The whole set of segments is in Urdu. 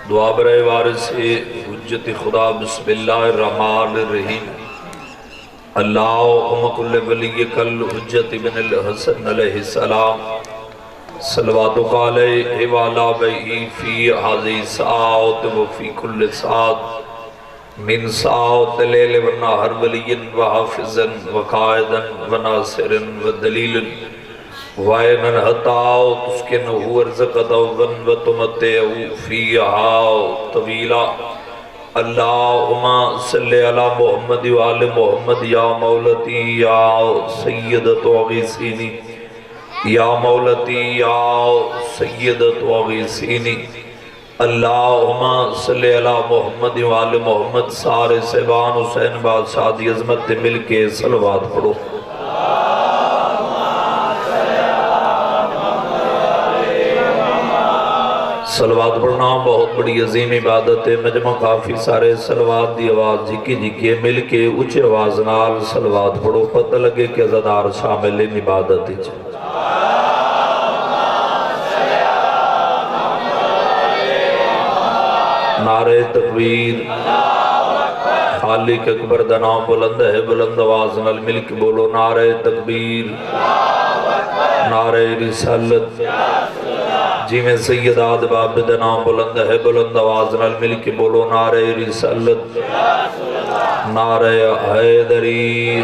دعا برائے وارث حجت خدا بسم اللہ الرحمن الرحیم اللہم کل ولی کل حجت ابن الحسن علیہ السلام صلواتک علیہ وعلا بئی فی حاضی ساعت و فی کل ساعت من ساعت لیل و نہر ولی و حافظا و قائدا و ناصرا و دلیلا وَإِنَّ هَتَاو تُسْكِنُهُ وَرْزَقَتَوْغًا وَتُمَتِّعُ فِيهَا طَوِيلًا اللہم صلی علی محمد وآل محمد یا مولتی یا سیدت وغیسینی یا مولتی یا سیدت وغیسینی اللہم صلی علی محمد وآل محمد سارے سیبان حسین بادشاہ دی عظمت مل کے صلوات پڑھو صلوات پڑھنا بہت بڑی عظیم عبادت ہے مجمع کافی سارے صلوات دی آواز جھکی جھکی مل کے اچھے آواز نال صلوات پڑھو پتہ لگے کہ عزادار شامل ان عبادت ہی چھے نعرہ تکبیر خالق اکبر دا نام بلند ہے بلند آواز نال مل کے بولو نعرہ تکبیر نعرہ رسالت جی میں سید آد باب دا نام بلند ہے بلند آواز نال مل کے بولو نعرہ رسالت نعرہ حیدری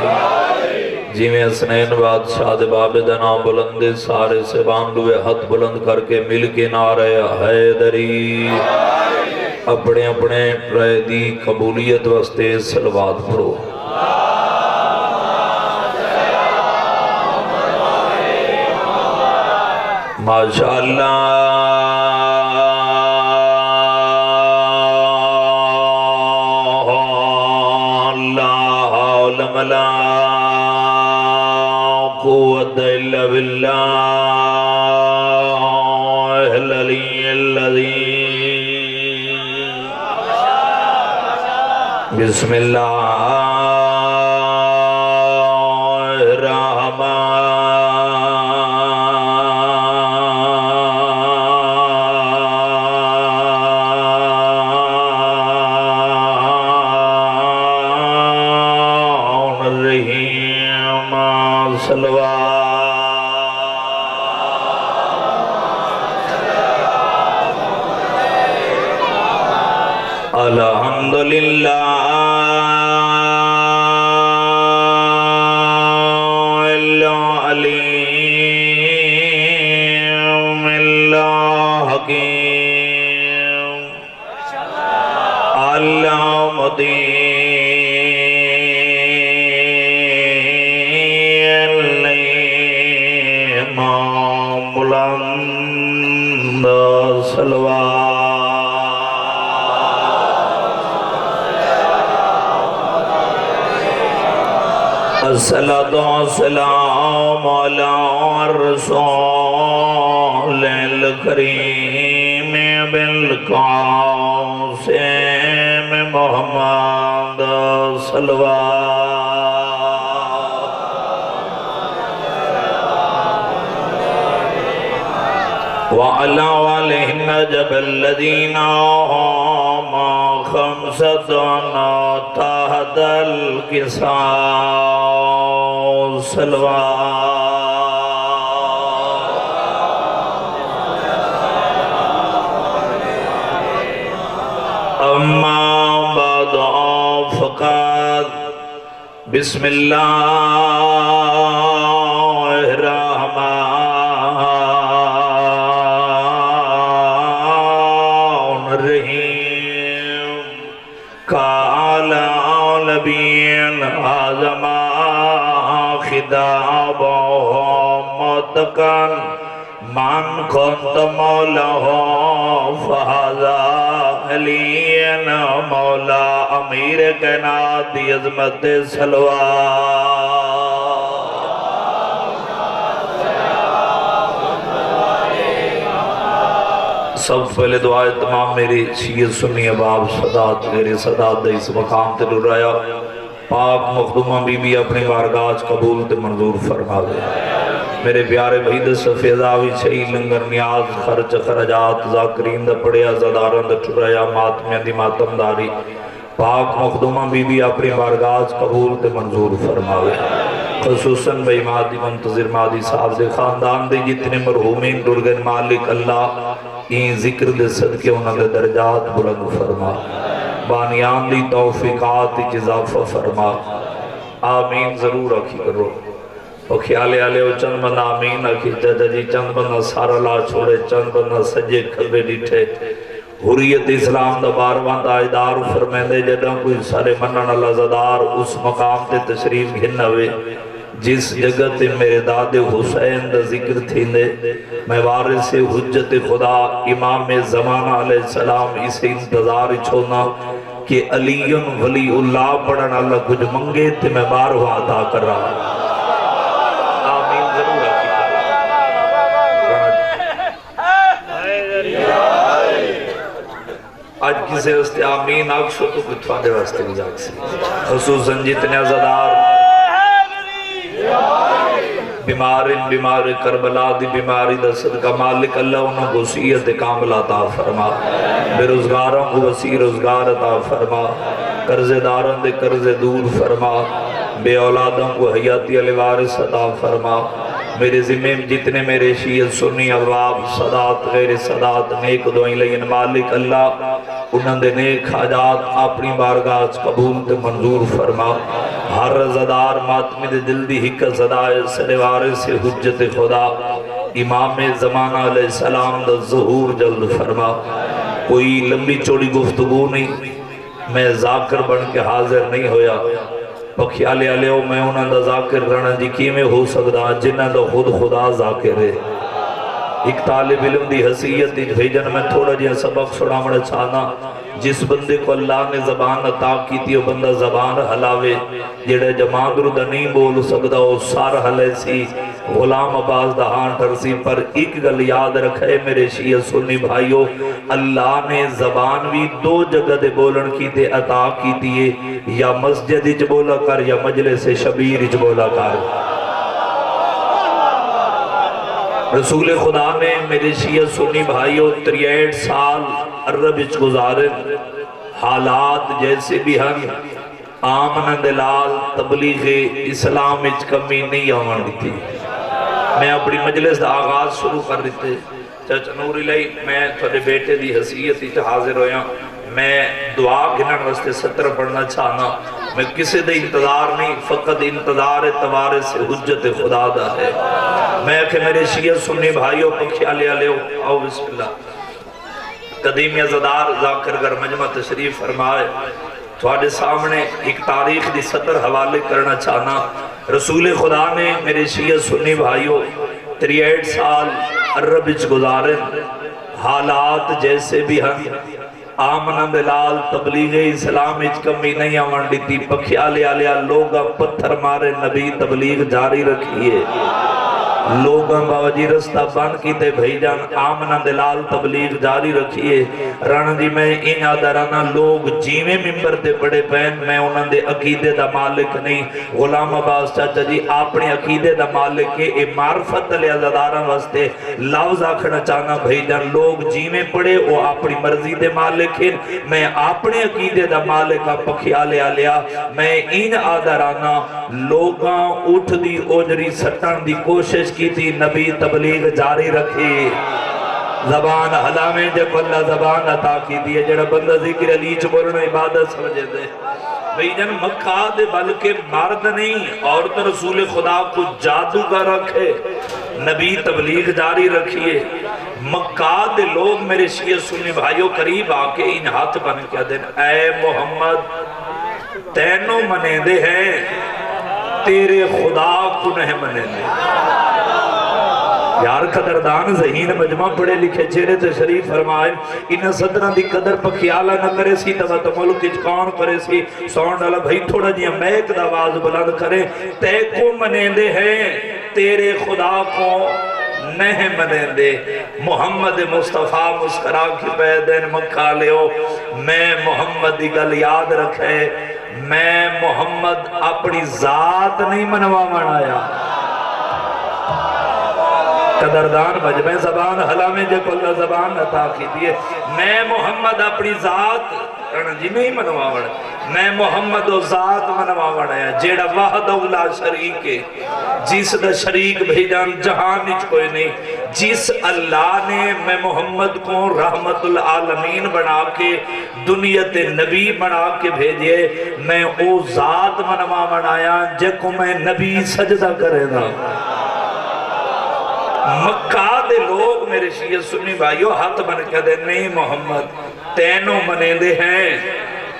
جی میں حسنین بادشاہ دے باب دا نام بلند سارے سے باندوے ہاتھ بلند کر کے مل کے نعرہ حیدری اپنے اپنے رائے دی قبولیت واسطے صلوات پڑھو ماشاءاللہ لا حول ولا قوة الا بالله العلی العظیم بسم اللہ الحمدللہ العلیم الحکیم الامام بلند صلوات الصلاة والسلام على الرسول الكريم بالقاسم محمد صلوات وعلى آله النجب الذين هم خمسة تحت الكساء صلوات اما بعد فقط بسم اللہ الرحمن الرحیم قال نبی اعظم خطابهم متقن من كنت مولاه فهذا علینا مولا امیر کائنات دی عظمت صلوات سب پہلے دعائے تمام میری شیعہ سنی اباب صدات میرے صدات دے اس مقام تے لرایا پاک مخدومہ بی بی اپنی بارگاہ قبول تے منظور فرما دے میرے پیارے بھائی دے سفیداوی چھئی لنگر نیاز خرچ خرجات ذاکرین دا پڑیا زداران دا ٹھریا ماتمیاں دی ماتم داری پاک مخدومہ بی بی اپنی بارگاز قبول تے منظور فرماوے خصوصاً بھائی مادی منتظر مادی صاحب دے خاندان دے جتنے مرحومین درگن مالک اللہ این ذکر دے صدقے انہوں دے درجات بلند فرما بانیان دی توفیقات اضافہ فرما آمین ضرور رکھی کرو اور خیالے آلے ہو چند بندہ آمین رکھی ججا جی چند بندہ سارا لا چھوڑے چند بندہ سجے کھبے ڈیٹھے حریت اسلام دا باروان دائیدار فرمیندے جدہ کوئی سارے منن اللہ زدار اس مقام تے تشریف گھنوے جس جگہ تے میرے داد حسین دا ذکر تھیندے میں وارث حجت خدا امام زمانہ علیہ السلام اسے انتظار چھونا کہ علی ولی اللہ پڑھن اللہ کچھ منگے تے میں بارہا عطا کر رہا آمین ضرور رکھی آج کسے واسطے آمین آکشو تو کتوانے واسطے بھی جاگ سے خصوصاً جتنے عزدار بیمار کربلا دی بیماری دا صدقہ مالک اللہ انہوں کو وسیعت کامل عطا فرما بے روزگاروں کو وسیع روزگار عطا فرما قرض داروں دے قرض دور فرما بے اولادوں کو حیاتی الوارث عطا فرما میرے ذمہ جتنے میرے شیعہ سنی اواب صدات غیر صدات نیک دعائیں لین مالک اللہ انہوں دے نیک حاجات اپنی بارگاہ قبول تے منظور فرما ہر رضادار ماتمی دے دل دی حق صدائے سلوارے سے حجت خدا امام زمانہ علیہ السلام دا ظہور جلد فرما کوئی لمبی چوڑی گفتگو نہیں میں ذاکر بن کے حاضر نہیں ہویا بخیالے آلے ہو میں انہوں دا ذاکر رہنا جی کی میں ہو سکتا جنہ دا خود خدا ذاکر ہے ایک طالب علم دی حسیت دی بھیجن میں تھوڑا جہاں سبق سڑا مڑا چاہنا جس بندے کو اللہ نے زبان عطا کی تھی وہ بندہ زبان حلاوے جڑے جماعت رودہ نہیں بول سکتا وہ سار حلے سی غلام عباس دہان ٹرسی پر ایک گل یاد رکھے میرے شیعہ سنی بھائیو اللہ نے زبان بھی دو جگہ دے بولن کی تے عطا کی تھی یا مسجد اچ بولا کر یا مجلس شبیر اچ بولا کر رسول خدا نے میرے شیعہ سنی بھائیو 63 سال عرب اچ گزارے حالات جیسے بھی ہن آمن دلال تبلیغ اسلام اچ کمی نہیں آمان دیتی میں اپنی مجلس دا آغاز شروع کر دیتے چاچا نور الہی میں تھوڑے بیٹے دی حسیت ہی حاضر ہویا میں دعا گھنن واسطے ستر پڑھنا چاہنا میں کسی دے انتظار نہیں فقط انتظار توارے سے حجت خدا دا ہے میں کہ میرے شیعہ سنی بھائیوں پکھیالے آلے ہو آؤ بسم اللہ قدیم یزدار ذاکر گر مجمع تشریف فرمائے تھوڑے سامنے ایک تاریخ دی سطر حوالے کرنا چاہنا رسول خدا نے میرے شیعہ سنی بھائیوں 63 سال عرب اچ گزارے حالات جیسے بھی ہن آمن دلال تبلیغ اسلام اچ کمی نہیں آمان دیتی پکھیالے آلے لوگا پتھر مارے نبی تبلیغ جاری رکھیے لوگاں باوجی رستہ بان کی تے بھائی جان آمنہ دلال تبلیغ جاری رکھیے رن جی میں ان آدھرانا لوگ جیویں ممبر تے پڑے پہن میں انہوں دے عقیدے دا مالک نہیں غلام عباس چاچا جی اپنے عقیدے دا مالک کے اے معرفت لے عزداراں واسطے لفظ آکھنا چاہنا بھائی جان لوگ جیویں پڑے وہ اپنی مرضی دے مالک ہیں میں اپنے عقیدے دا مالک پکھیالے آلیا میں ان آدھرانا لوگاں اٹھ دی اوجری سٹن دی کوشش کی تھی نبی تبلیغ جاری رکھی زبان حلامیں جب اللہ زبان عطا کی دی جڑا بندہ ذکر علی چ بولنا عبادت سمجھے دے بھئی جن مکہ دے بلکہ مرد نہیں عورت رسول خدا کو جادو کا رکھے نبی تبلیغ جاری رکھیے مکہ دے لوگ میرے شیعہ سنی بھائیوں قریب آکے ان ہاتھ بن کیا دیں اے محمد تینوں منے دے ہیں تیرے خدا کو نہیں منے دے یار قدردان ذہین مجمع پڑھے لکھے چہرے تشریف فرمائے انہیں صدران دی قدر پکھیالہ نہ کرے سی تبا تو ملک اچکان کرے سی سون ڈالا بھائی تھوڑا جی میک دا آواز بلند کرے تے کو منیندے ہیں تیرے خدا کو نہیں منیندے محمد مصطفیٰ مسکرا کی پیدین مکہ لے ہو میں محمد دی گل یاد رکھے میں محمد اپنی ذات نہیں منوا منایا قدردان بجمیں زبان حلامیں جے کل زبان عطا کی دیئے میں محمد اپنی ذات جی نہیں منواوڑ میں محمد و ذات منواوڑ ہے جیڑا وحد اولا شریک ہے جس دا شریک بھیجان جہان نیچ کوئی نہیں جس اللہ نے میں محمد کو رحمت العالمین بنا کے دنیت نبی بنا کے بھیجے میں او ذات منوا بنایا جے کو میں نبی سجدہ کرے دا مکہ دے لوگ میرے شیعہ سنی بھائیو ہاتھ بن کے دے نہیں محمد تینوں منے دے ہیں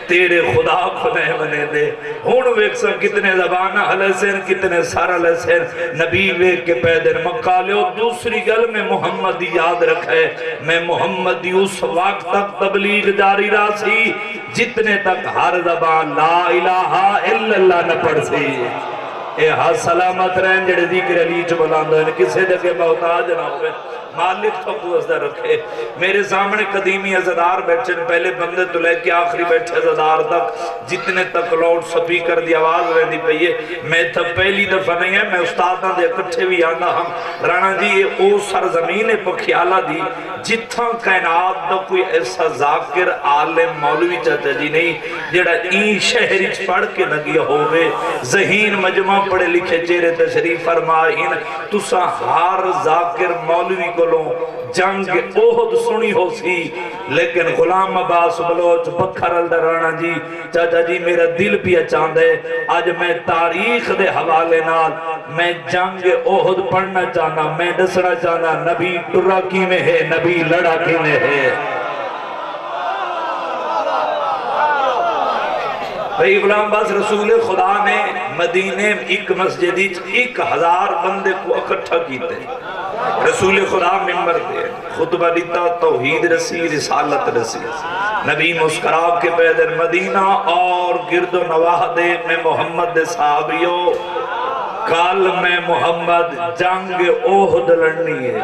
تیرے خدا خدا بنے دے ہون ویکسا کتنے زبانہ حلسین کتنے سارا لسین نبی ویک کے پیدر مکہ لیو دوسری گل میں محمد یاد رکھے میں محمد اس وقت تک تبلیغ جاری راسی جتنے تک ہر زبان لا الہ الا اللہ نہ پڑھ سی اے ہاں سلامت رہن جڑے ذکر علی چ بلاندو ہیں کسے جگہ محتاج نہ ہوئے مالک تو قوزدہ رکھے میرے سامنے قدیمی عزدار بیٹھے پہلے بندے تو لے کے آخری بیٹھے عزدار تک جتنے تک لاؤڈ سپیکر دی آواز رہنی پئیے میں تھا پہلی دفعہ نہیں ہے میں استاداں دے اکٹھے بھی آنا ہم رانا جی یہ او سرزمین پہ خیالہ دی جتھاں کائنات دا کوئی ایسا ذاکر عالم مولوی چاہتا جی نہیں جڑا این شہری پڑھ کے نگیا ہوئے ذہین مجمع پڑھے لکھے چہرے تشریف فرمائین تسا ہر ذاکر مولوی کو جنگ اوہد سنی ہو سی لیکن غلام عباس بلوچ بکھر الدرانا جی چاچا جی میرا دل بھی اچاند ہے آج میں تاریخ دے حوالے نال میں جنگ اوہد پڑھنا چاہنا میں دسنا چاہنا نبی ٹرہ کی میں ہے نبی لڑا کی میں ہے بھئی غلام عباس رسول خدا نے مدینے ایک مسجدی 1000 بندے کو اکٹھا کیتے رسول خدا ممبر دے خطبہ دیتا توحید رسی رسالت رسی نبی مسکرا کے پیدر مدینہ اور گرد و نواح دے میں محمد دے صحابیوں کال میں محمد جنگ اوہد لڑنی ہے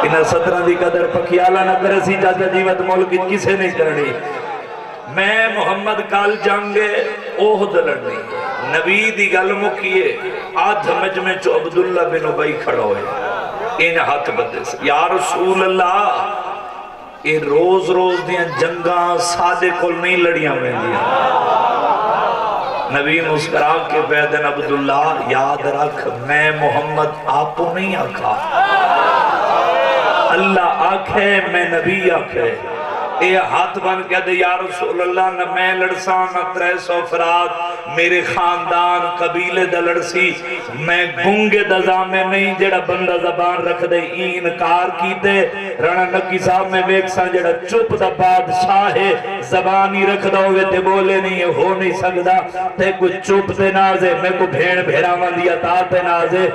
انہا 17 دی قدر پکیالہ نہ کرے سی چاچا جیوت ملک کسے نہیں کرنی میں محمد کال جنگ اوہد لڑنی نبی دی گل مکیے آدھ مجمع چو عبداللہ بن عبی کھڑا ہوئے ان ہاتھ بدے سے یا رسول اللہ یہ روز روز دیاں جنگاں سادے کل نہیں لڑیاں میں دیا نبی مسکرا کے بیدن عبداللہ یاد رکھ میں محمد آپو نہیں آکھا اللہ آکھے میں نبی آکھے اے ہاتھ بن کے دے یا رسول اللہ نہ میں لڑساں نہ 300 افراد میرے خاندان قبیلے دا لڑسی میں گنگے دزا میں نہیں جڑا بندہ زبان رکھ دے انکار کی دے رنا نکی صاحب میں بیکساں جڑا چپ دا بادشاہ زبانی رکھ دا ہوئے تے بولے نہیں ہو نہیں سکدا تے کوئی چپ تے نازے میں کو بھین بھیرا مندی عطا تے نازے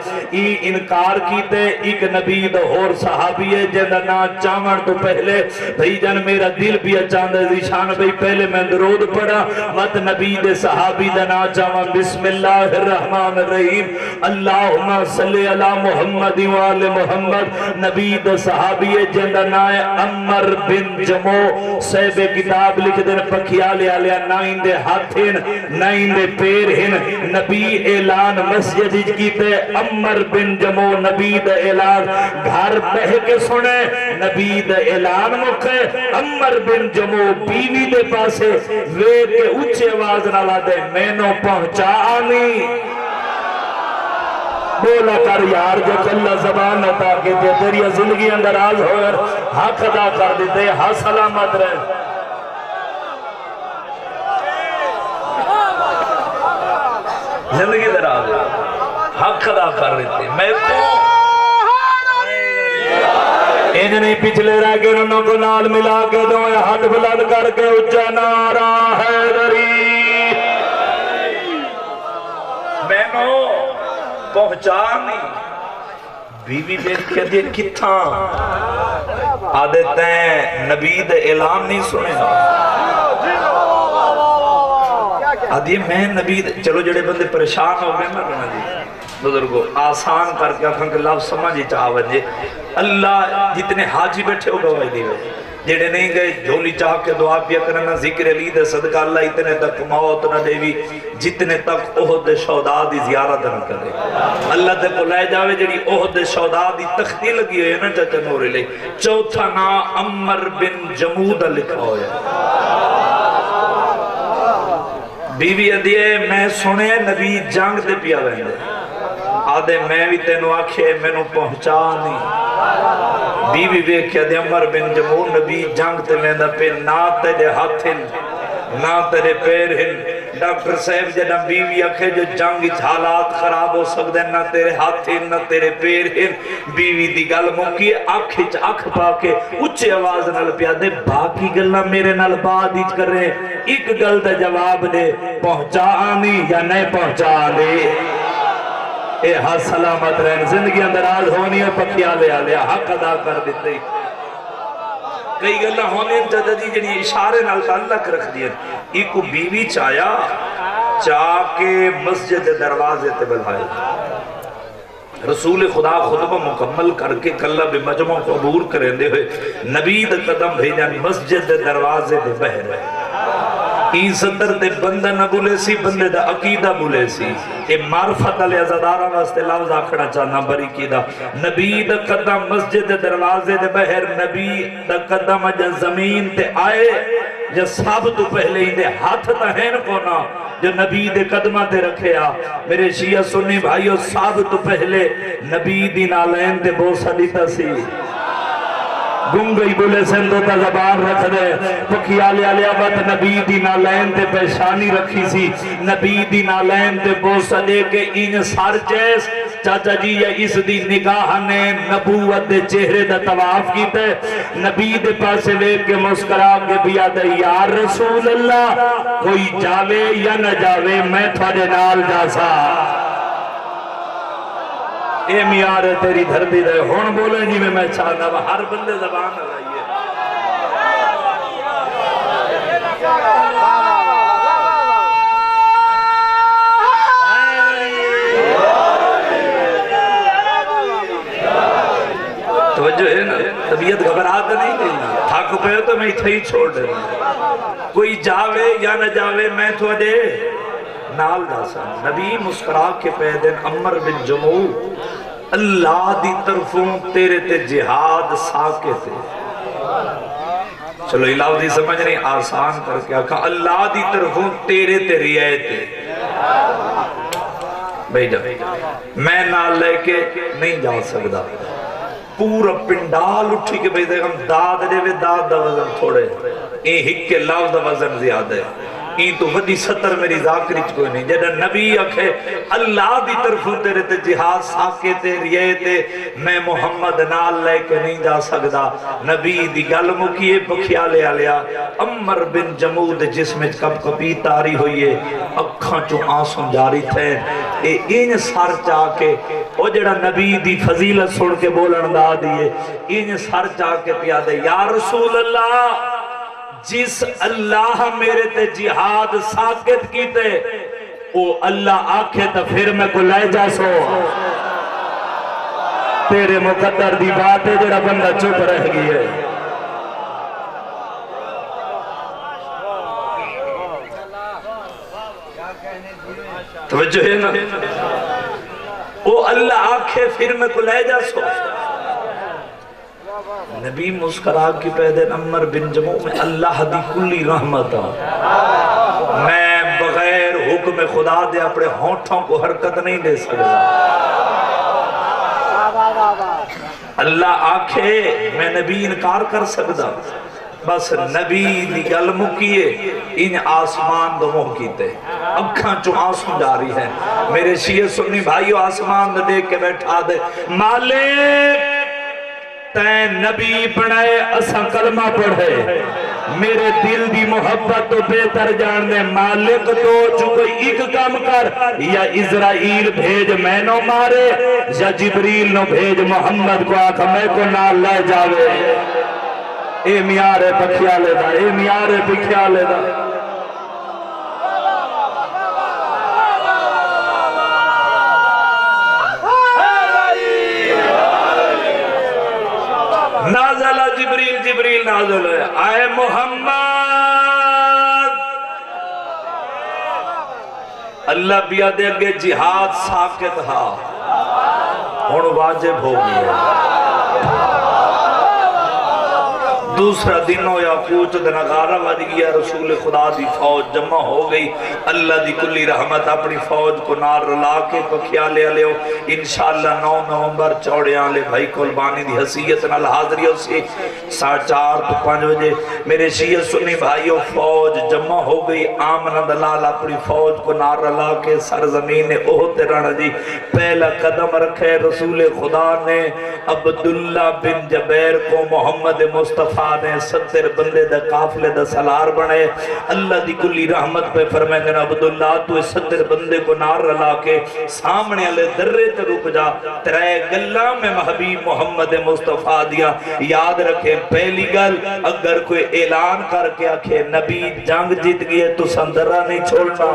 انکار کی دے ایک نبی دا اور صحابی ہے جنہ نا چامن تو پہلے بھئی جن میرا دل بھی اچاند ہے شان بھئی پہلے میں درود پڑھا مت نبی دے صحابی دے نا چاہاں بسم اللہ الرحمن الرحیم اللہم صلی اللہ محمد وآل محمد نبی دے صحابی جندہ نائے عمر بن جمو صحب کتاب لکھ دن پکھیالے آلیا نائن دے ہاتھ ہن نائن دے پیر ہن نبی اعلان مسجد کیتے عمر بن جمو نبی دے اعلان گھر بہ کے سنے نبی دے اعلان مکھے عمر بن جمو بیوی دے پاسے وے کے اچھے آواز نالا دے میں نو پہنچا آنی بولا کر یار جو اللہ زبان عطا کے دے تیری زندگی اندر آز ہوئے حق ادا کر دیتے ہاں سلامت رہے زندگی در آز حق ادا کر دیتے میں کون انہیں نہیں پچھلے رہ کے انہوں کو نال ملا کے دوئے ہاتھ بلند کر کے اچھا نعرہ حیدری میں نو پہنچانی بیوی بیٹھ کے دیئے کتھاں آدھتے ہیں نبی دے اعلان نہیں سنے آدھیے میں نبی دے چلو جڑے بندے پریشان ہو گئے میں رہنا دی بزرگو آسان کر کے آخر کہ لفظ سمجھ ہی چاہا وجہ اللہ جتنے حاجی بیٹھے ہو گواہی دی جڑے نہیں گئے جھولی چاہ کے دعا پیا کرنا ذکر علی دے صدقہ اللہ اتنے تک موت نہ دے بھی جتنے تک احد شہداء دی زیارت نہ کرے اللہ تے کو لے جاوے جڑی احد شہداء دی تختی لگی ہوئے نا چچا نور لے چوتھا نا عمر بن جمود لکھا ہویا بیوی ادیے میں سنے نبی جنگ دے پیا ویندے آدھے میں بھی تینو آکھے میں نو پہنچا نہیں بیوی ویکھیا دے عمر بن جمود نبی جنگ تے ویندہ پہ نہ تیرے ہاتھ ہن نہ تیرے پیر ہن ڈاکٹر صاحب جنہ بیوی اکھے جو جنگ حالات خراب ہو سکتے ہیں نہ تیرے ہاتھ ہن نہ تیرے پیر ہن بیوی دی گل موکی آنکھ اکھ پا کے اچھے آواز نال پیا دے باقی گلنا میرے نال بعد ہی کر رہے ایک گل دا جواب دے پہنچا آنی یا نہیں پہنچا آنی اے ہاں سلامت رہن زندگی اندراز ہونی ہے پکیا لے آلیا حق ادا کر دیتے کئی گلہ ہونے جدہ دی جنی اشارے نال تعلق رکھ دیا ایک بیوی چایا چاہ کے مسجد دروازے تے بلائے رسول خدا خطبہ مکمل کر کے کلہ بمجمع کو عبور کریں دے ہوئے نبی دا قدم بھیجان مسجد دروازے تے بہر رہے این صدر تے بندہ نہ بولے سی بندے دا عقیدہ بولے سی اے معرفت علی ازادارہ واسطے لفظ آکھنا چاہنا بری کی دا نبی دا قدم مسجد دروازے دے بہر نبی دا قدم جا زمین تے آئے جا سب تو پہلے ہی دے ہاتھ تہین کونا جو نبی دے قدمہ تے رکھے آ میرے شیعہ سنی بھائیو سب تو پہلے نبی دی نالین تے بوسہ دیتا سی گنگئی بولے سندو تا زبان رکھ دے پکی آلے آلے آبت نبی دی نالین تے پیشانی رکھی سی نبی دی نالین تے بوسہ دے کے ان سار چیس چاچا جی یا اس دی نگاہ نے نبوت دے چہرے دا طواف کی تے نبی دے پاسے لے کے مسکرا کے بیا دے یا رسول اللہ کوئی جاوے یا نہ جاوے میں تھوڑے نال جاسا اے میار تیری دھرتی دے ہون بولے جی میں چاہتا ہوں ہر بندے زبان لگائیے توجہ ہے نا طبیعت گھبراہٹ نہیں گئی تھک پہ تو میں اتھے ہی چھوڑ دے کوئی جاوے یا نہ جاوے میں تو دے نال داسا نبی مسکرا کے پیدن عمر بن جمو اللہ دی طرفوں تیرے تے جہاد ساکے تھے چلو الہو دی سمجھ نہیں آسان کر کے آکھا اللہ دی طرفوں تیرے تے ریائے تھے بھائی جا میں نال لے کے نہیں جا سکتا پورا پنڈال اٹھی کے بھائی دیکھا داد دے وے داد دا وزن تھوڑے این ہک کے لفظ دا وزن زیادہ ہے این تو ودی ستر میری ذاکرچ کوئی نہیں جدہ نبی اکھے اللہ دی طرفوں تیرے تے جہاد ساکے تے ریے تے میں محمد نال لے کے نہیں جا سکدا نبی دی گل مکیے پکھیا لے آلیا عمر بن جمود جس میں کب کبھی تاری ہوئیے اکھاں چو آنسوں جاری تھے اے این سار چاہ کے او جڑا نبی دی فضیلت سن کے بولن دا دیئے این سار چاہ کے پیا دے یا رسول اللہ جس اللہ میرے تے جہاد ساکت کیتے او اللہ آکھے تا پھر میں کو لے جا سو تیرے مقدر دی بات ہے جڑا بندہ چپ رہ گئی ہے توجہ ہے نا او اللہ آکھے پھر میں کو لے جا سو نبی مسکرا کی پیدن عمر بن جمو میں اللہ دی کلی رحمت میں بغیر حکم خدا دے اپنے ہونٹوں کو حرکت نہیں دے سکتا اللہ آنکھے میں نبی انکار کر سکتا بس نبی دی گل مکیے ان آسمان دو موہ کیتے اکھاں چو آنسوں جاری ہیں میرے شیعہ سنی بھائیو آسمان دے دیکھ کے بیٹھا دے مالک تین نبی پڑھائے اساں کلمہ پڑھے میرے دل دی محبت تو بہتر جاننے مالک تو جو کوئی ایک کام کر یا اسرائیل بھیج میں نو مارے یا جبریل نو بھیج محمد کو آکھا میں کو نال لے جاوے اے میارے پکھیا لے دا اے میارے پکھیا لے دا نازلہ جبریل جبریل نازل ہوئے آئے محمد اللہ بیا دے اگے جہاد ساکت ہا ہن واجب ہو گیا دوسرا دن ہو یا کوچ دن غارہ وج گیا رسول خدا دی فوج جمع ہو گئی اللہ دی کلی رحمت اپنی فوج کو نار رلا کے پکھیا لے لے انشاءاللہ 9 نومبر چوڑیاں لے بھائی قربانی دی حسیت نال حاضری ہو سی 4:30 تو 5 بجے میرے شیعہ سنی بھائیوں فوج جمع ہو گئی آمنہ دلال اپنی فوج کو نار رلا کے سرزمین احد رہنا جی پہلا قدم رکھے رسول خدا نے عبداللہ بن جبیر کو محمد مصطفیٰ نے 70 بندے دا قافلے دا سالار بنے اللہ دی کلی رحمت پہ فرمائیں گے عبداللہ تو 70 بندے کو نار رلا کے سامنے علی درے تے رک جا ترے گلہ میں محبیب محمد مصطفیٰ دیا یاد رکھیں پہلی گل اگر کوئی اعلان کر کے آکھے نبی جنگ جیت گئے تو سندرہ نہیں چھوڑنا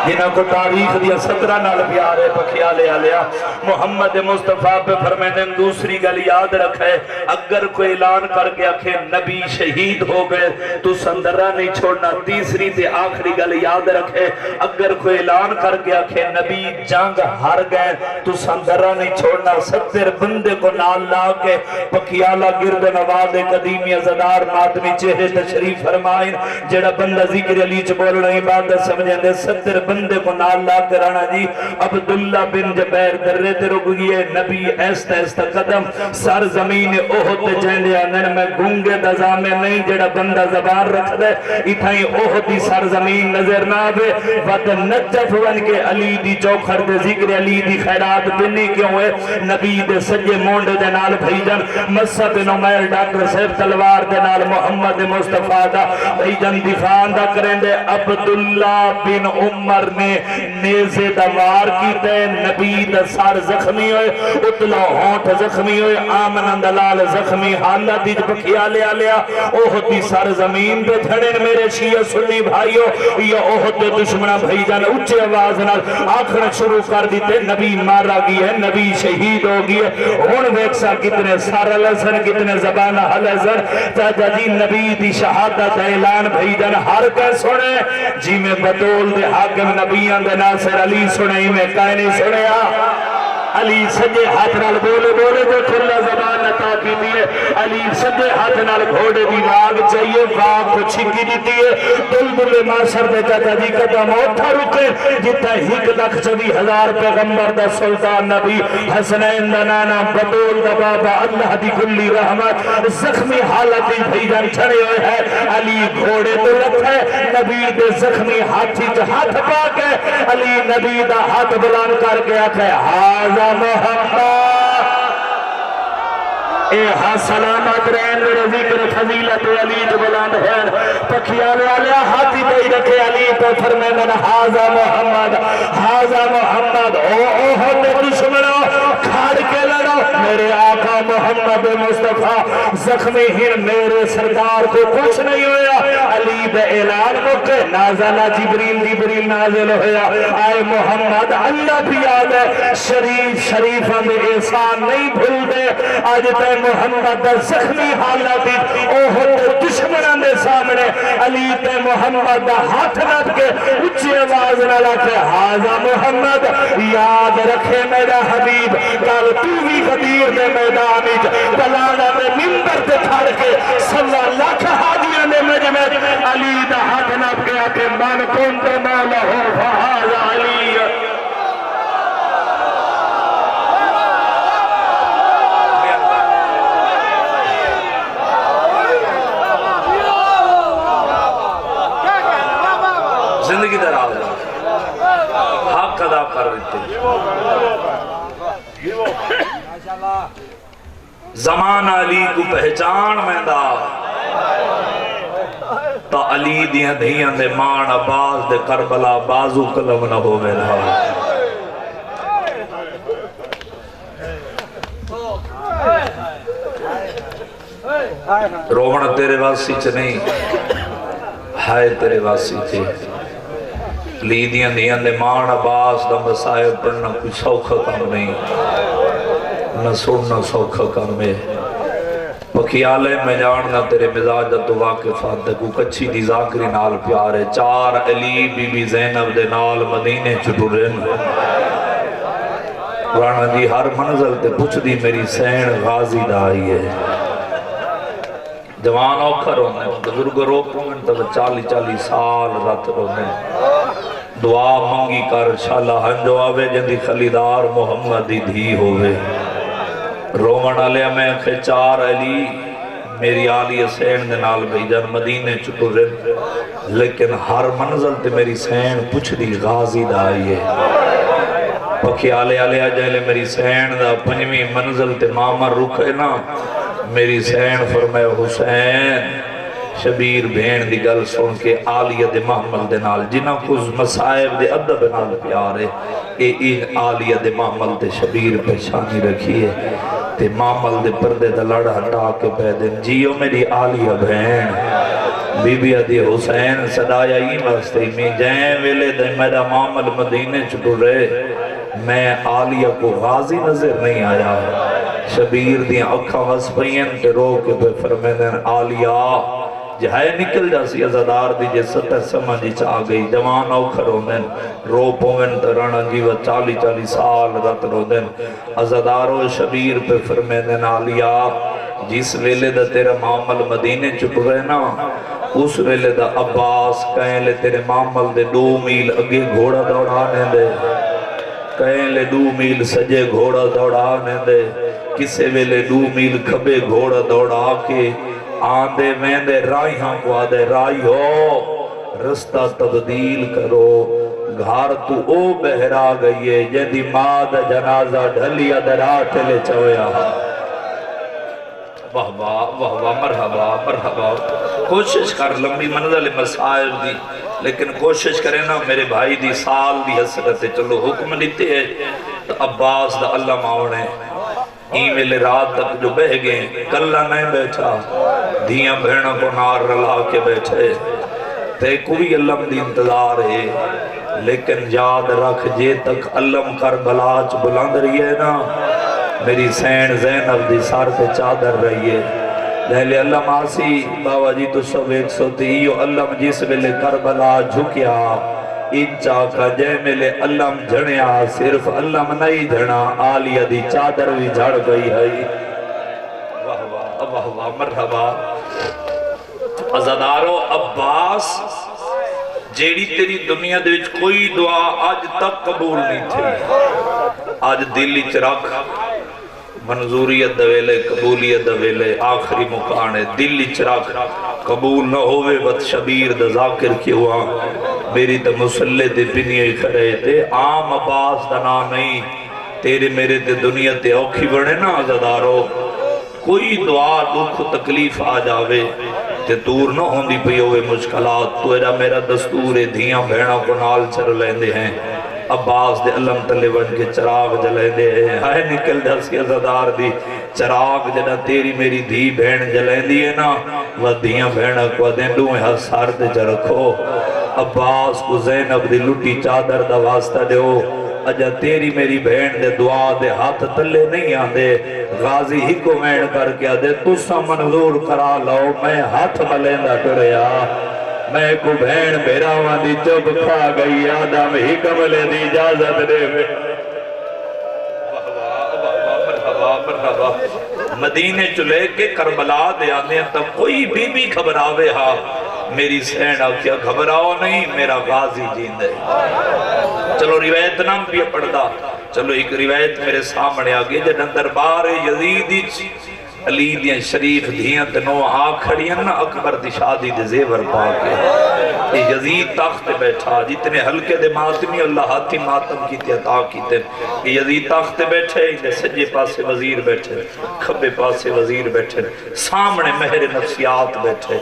جنہاں کو تاریخ دیا 17 نال پیارے پکھیالے آلیا محمد مصطفیٰ پہ فرمائیں دوسری گل یاد رکھے اگر کوئی اعلان کر کے آکھے نبی شہید ہو گئے تو سندرہ نہیں چھوڑنا تیسری تے آخری گل یاد رکھے اگر کوئی اعلان کر کے آکھے نبی جنگ ہار گئے تو سندرہ نہیں چھوڑنا 70 بندے کو نال لا کے پکھیالہ گرد نواز قدیمی ازدار ماتمی چہرے تشریف فرمائیں جڑا بندہ ذکر علی چ بولنا عبادت سمجھیں دے 70 بندے کو نال لا کرانا جی عبداللہ بن جبیر درے تے رک گئے نبی ایستا ایستا قدم سر زمین احد جہنے آنن میں گونگے دزامے نہیں جڑا بندہ زبان رکھ دے اتھائی احد دی سر زمین نظر نہ آوے ود نجف ون کے علی دی چوکھر دے ذکر علی دی خیرات بنی کیوں ہے نبی دے سجے مونڈ دے نال بھیجن مصعب بن عمیر ڈاکٹر صاحب تلوار دے نال محمد مصطفیٰ دا بھیجن دفاع دا کریں دے عبداللہ بن عمر نے نیزے دا وار کی تے نبی دا سار زخمی ہوئے اتلا ہونٹ زخمی ہوئے آمنہ دلال زخمی حالت دیج بکھیا لیا لیا اوہد دی سار زمین پہ دھڑن میرے شیعہ سنی بھائیوں یا اوہد دے دشمنہ بھائی جان اچھے آواز نال آخر شروع کر دیتے نبی مارا گئی ہے نبی شہید ہو گئی ہے ہون ویکسا کتنے سار الحسن کتنے زبانہ الحسن تاجہ جی نبی دی شہادت اعلان بھائی جان ہر کے سنے جی میں بطول دے حاکم نبیان دے ناصر علی سنے میں کائنی سنے علی سجے ہاتھ نال بولے بولے جو کھلا زبان عطا کی دیئے علی سجے ہاتھ نال گھوڑے دی واگ چاہیے واگ کو چھکی دیتی ہے دل معاشر دے چاہتا جی قدم اٹھا رکے جتا 1,24,000 پیغمبر دا سلطان نبی حسنین دا نانا بطول دا بابا اللہ دی کلی رحمت زخمی حالتی بھئی جان چھڑے ہوئے ہیں علی گھوڑے تو لگ ہے نبی دے زخمی ہاتھی جو ہاتھ پاک ہے علی نبی دا ہاتھ بلان کر کے آکھے حاضر محمد اے ہاں سلامت رہن میرے ذکر فضیلت علی جو بلند ہے پکھیالے آلیا ہاتھی پہ رکھے علی پہ فرمے من حاضر محمد اوہد دشمنوں کھاڑ کے لڑو میرے آقا محمد مصطفیٰ زخمی ہن میرے سردار کو کچھ نہیں ہویا علی بے اعلان مکے نازلہ جبریل نازل ہویا آئے محمد اللہ بھی یاد ہے شریف ہمیں احسان نہیں بھول دے آج تے محمد زخمی حالات اوہد دشمنان دے سامنے علی تے محمد ہاتھ نت کے اچھی آواز نہ لکھے حاضر محمد یاد رکھے میرا حبیب کل تو بھی غدیر دے میدانی بلانا میں منبر دے کھڑ کے 1,00,000 حاجیاں نے مجمع علی دا ہاتھ نت کے آکے من کون تے مولا ہو فحاظ علی زندگی در آؤ حق ادا کر رہتے زمان علی کو پہچان میں دا تا علی دیاں دھیاں دے مان عباس دے کربلا بازو قلم نہ ہو میں رہا رومن تیرے واسی چ نہیں ہائے تیرے واسی تھے لیدیاں دیاں دے مان عباس دا مسائب پڑھنا کوئی سوکھا کام نہیں نہ سننا سوکھا کام ہے پکھیالے میں جاننا تیرے مزاج تو واقفات کو کچھی دی ذاکری نال پیار ہے 4 علی بی بی زینب دے نال مدینے چٹورن رانا دی ہر منزل تے پوچھ دی میری سین غازی دا آئی ہے جوان اوکھر ہونے بزرگ رو پومن تب 40 سال رات رونے دعا منگی کر شالہ ہنجو آوے جندی خلیدار محمدی دھی ہوئے رومن علیہ میں 4 علی میری آلی سین دے نال بھیجن مدینے چٹو رہن لیکن ہر منزل تے میری سین پوچھ دی غازی دا آئی ہے پکھی آلے جہلے میری سین دا 5ویں منزل تے ماما رکھے نا میری سین فرمائے حسین شبیر بین دی گل سن کے آلیہ دے محمل دے نال جنہ کچھ مسائب دے عدب نال پیارے این آلیہ دے محمل دے شبیر پہچانی رکھی ہے تے محمل دے پردے دا لڑ ہٹا کے پیدن جیو میری آلیہ بین بی بی ادھی حسین صدایا ہی مستی میں جائیں ویلے دے میرا محمل مدینے چٹو رہے میں آلیہ کو غازی نظر نہیں آیا شبیر دیا اکھا وس پہین تے رو کے بے فرمیدن آلیہ جہائے نکل جاسی ازادار دیجے 70 سمجھی چاہ گئی جوان اوکھر ہوندن رو پوین ترانا جیوہ 40 سال رات رودن ازادارو شبیر پہ فرمیدن آلیہ جس ویلے دا تیرا معامل مدینے چپ رہے نا اس ویلے دا عباس کہیں لے تیرے معامل دے 2 میل اگے گھوڑا دوڑانے دے کہیں لے 2 میل سجے گھوڑا دوڑانے دے کسے ویلے 2 میل کھبے گھوڑا دوڑا کے آندے ویندے رائیاں کو آدھے رائی ہو رستہ تبدیل کرو گھار تو او بہرا گئیے جدی ماد جنازہ ڈھلی ادرات لے چویا واہ واہ مرحبا کوشش کر لمبی منزل مسائل دی لیکن کوشش کریں نا میرے بھائی دی سال دی حسرت چلو حکم لیتے ہیں تو عباس دا اللہ ماؤنے ویلے رات تک جو بہ گئے کلہ نہیں بیٹھا دھیاں بہنوں کو نار رلا کے بیٹھے تے کوئی علم دی انتظار ہے لیکن یاد رکھ جے تک علم کر بلاچ بلند رہی ہے نا میری سین زینب دی سار پہ چادر رہی ہے لہلے علم آسی بابا جی تو سب 130 علم جس ویلے کربلا جھکیا انچا کا جے ملے علم جھڑیا صرف علم نہیں جھڑا آلیہ دی چادر بھی جھڑ گئی ہے واہ واہ مرحبا عزادارو عباس جیڑی تیری دنیا دے وچ کوئی دعا آج تک قبول نہیں تھی آج دلی چرک منظوریت دویلے قبولیت دویلے آخری مکانے دلی چرک قبول نہ ہوئے بد شبیر دا ذاکر کی ہوا میری تا مسلح دے پنیے کھڑے تے عام عباس دنا نہیں تیرے میرے تے دنیا تے اوکھی بڑھے نا عزادارو کوئی دعا دکھ تکلیف آ جاوے تے دور نہ ہوندی پئی ہوئے مشکلات تو ایرا میرا دستور دھیاں بہنوں کو نال چر لیندے ہیں عباس دے علم تلے بن کے چراغ جلے دے آئے نکل دا سی عزادار دی چراغ جنہ تیری میری دھی بہن جلے دیئے نا وہ دھیاں بہنہ کو دیں دوئے حسار دے جرکھو عباس کو زینب دی لٹی چادر دا واسطہ دے ہو اجا تیری میری بہن دے دعا دے ہاتھ تلے نہیں آندے غازی ہی کو مین کر کے آدھے تُسا منظور کرا لو میں ہاتھ ملیندہ کریا میں کو بہن بیراوان دی چوب کھا گئی آدم ہی کملے دی اجازت دے مدینے چلے کے کربلا دے آنے تب کوئی بی بی خبراوے ہاں میری سینہ کیا گھبراؤ نہیں میرا غازی جیندے چلو روایت نام بھی پڑھدا چلو ایک روایت میرے سامنے آگے جنہ دربار یزیدی علی دیاں شریف دھیاں تنو آکھڑیاں نا اکبر دی شادی دے زیور پاکے یہ یزید تخت بیٹھا جتنے حلقے دے ماتمی اللہ ہاتھی ماتم کی عطا کیتے یہ یزید تخت بیٹھے یہ سجے پاسے وزیر بیٹھے کھبے پاسے وزیر بیٹھے سامنے مہر نفسیات بیٹھے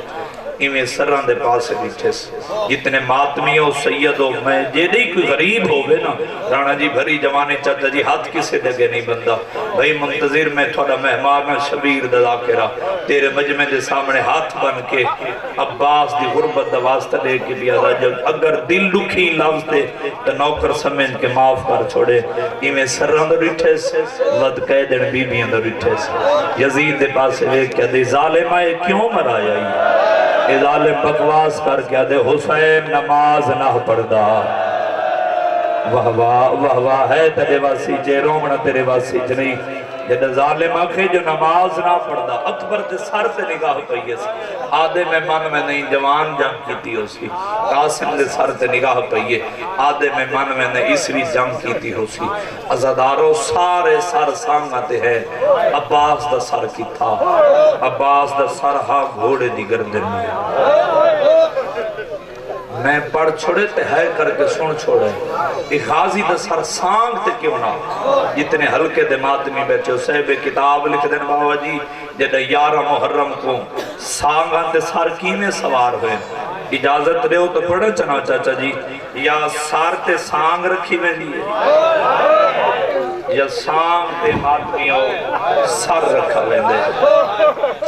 ایویں سران دے پاس بیٹھے سے جتنے ماتمی ہو سید ہو میں جیدے ہی کوئی غریب ہوئے نا رانا جی بھری جوانے چاچا جی ہاتھ کسے دگے نہیں بندہ بھئی منتظر میں تھوڑا مہمانہ شبیر دلا کے رہا تیرے مجمع دے سامنے ہاتھ بن کے عباس دی غربت دا واسطہ دے کے بھی آدھا اگر دل دکھی لفظ دے تو نوکر سمجھ کے معاف کر چھوڑے ایویں سران دا ریٹھے سے ود قیدن بی بیاں دا ریٹھے سے یزید دے پاس لے کے دے ظالمہ کیوں مرایا ہی ظالم بکواس کر کے دے حسین نماز نہ پڑھدا واہ واہ واہ واہ ہے تیرے واسی جے رومنا تیرے واسی جنی جد ظالم آکھے جو نماز نہ پڑھدا اکبر تے سر تے نگاہ پئیے سی آدھے میں من میں نہیں جوان جنگ کیتی ہو سی قاسم دے سر تے نگاہ پئیے آدھے میں من میں نہیں اسوی جنگ کیتی ہو سی ازاداروں سارے سر سانگاتے ہیں عباس دا سر کی تھا عباس دا سر ہاں گھوڑے دی گردن میں پڑھ چھوڑے تے ہے کر کے سن چھوڑے ایک غازی دا سر سانگ تے کیوں نہ جتنے ہلکے دے ماتمی بیٹھے ہو صاحب کتاب لکھ دین بابا جی جدہ 11 محرم کو سانگاں تے سر کینے سوار ہوئے اجازت رہے ہو تو پڑھا چنا چاچا جی یا سار تے سانگ رکھی میں دیئے یا سانگ تے ماتمی ہو سر رکھا میں دے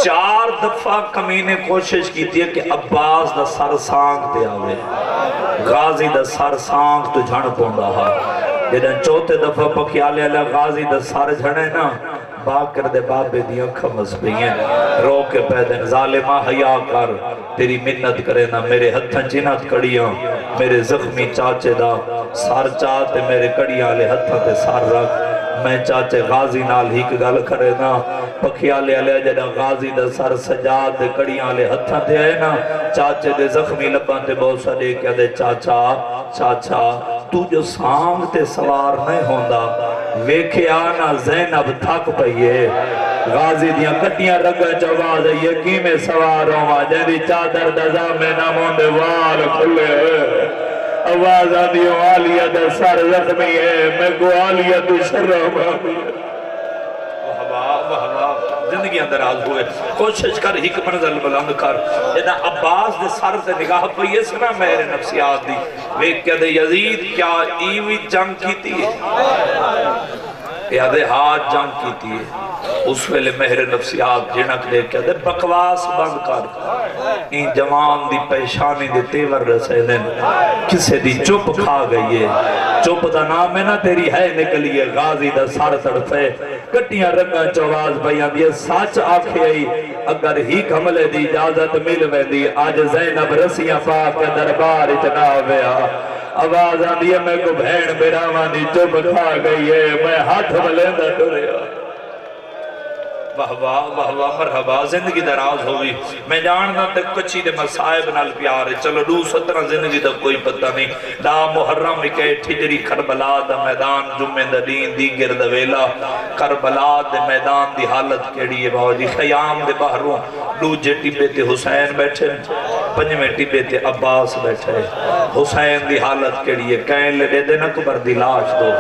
4 دفعہ کمینے کوشش کی تھی کہ عباس دا سر سانگ تے آوے غازی دا سر سانگ تو جھن پوندا ہا جدن 4 دفعہ پکیالے اللہ غازی دا سر جھنے نا باکر دے بابے دی انکھا مزبئیں رو کے پیدن ظالمہ حیاء کر تیری منت کرے نا میرے ہتھاں جنت کڑیاں میرے زخمی چاچے دا سار چاہتے میرے کڑیاں لے ہتھاں تے سار رکھ میں چاچے غازی نال ہی گل کرے نا پکھیالے علیہ جڑا غازی دا سر سجاد دے کڑیاں لے ہتھاں تے آئے نا چاچے دے زخمی لباں تے بہت سڑے کیا دے چاچا چاچا تو جو سانگ تے سوار نہیں ہوندہ ویکھے آنا زینب تھک پئیے غازی دیاں کٹیاں رگا چواز یقین میں سوار ہوا جیدی چادر دزا میں نمون دے وال کھلے آواز آدھی آلیہ دا سر زخمی ہے میں کو آلیہ تو شرم زندگی اندر آز ہوئے کوشش کر ہی منزل بلند کر جنہ عباس دے سر سے نگاہ پئیے سنا میرے نفسیات دی ویک کیا دے یزید کیا ایوی جنگ کیتی ہے یا دے ہاتھ جنگ کیتی ہے اس ویلے مہر نفسیات جنک دے کیا دے بکواس بند کر این جوان دی پیشانی دے تیور رسے دن کسے دی چپ کھا گئی ہے چپ دا نام ہے نا تیری ہے نکلی ہے غازی دا سار تڑفے کٹیاں رنگاں چواز بیان دی سچ آکھے آئی اگر ہی کملے دی اجازت مل میں دی آج زینب رسیاں پاک کے دربار اتنا ہویا آواز آدھی ہے میں کو بھین بیراوانی چپ کھا گئی ہے میں ہاتھ ملیندہ ڈریا واہ واہ واہ واہ مرحبا زندگی دراز ہوئی میں جاننا تک کچھی دے مسائب نال پیارے چلو 17 زندگی دا کوئی پتہ نہیں دا محرم کے ٹھجری کربلا دا میدان جمعہ دا دین دی گرد ویلا کربلا دے میدان دی حالت کیڑی ہے باو جی خیام دے باہروں دوجے ٹیبے تے حسین بیٹھے پنجمے ٹیبے تے عباس بیٹھے حسین دی حالت کیڑی ہے کہیں لے دے اکبر دی لاش دو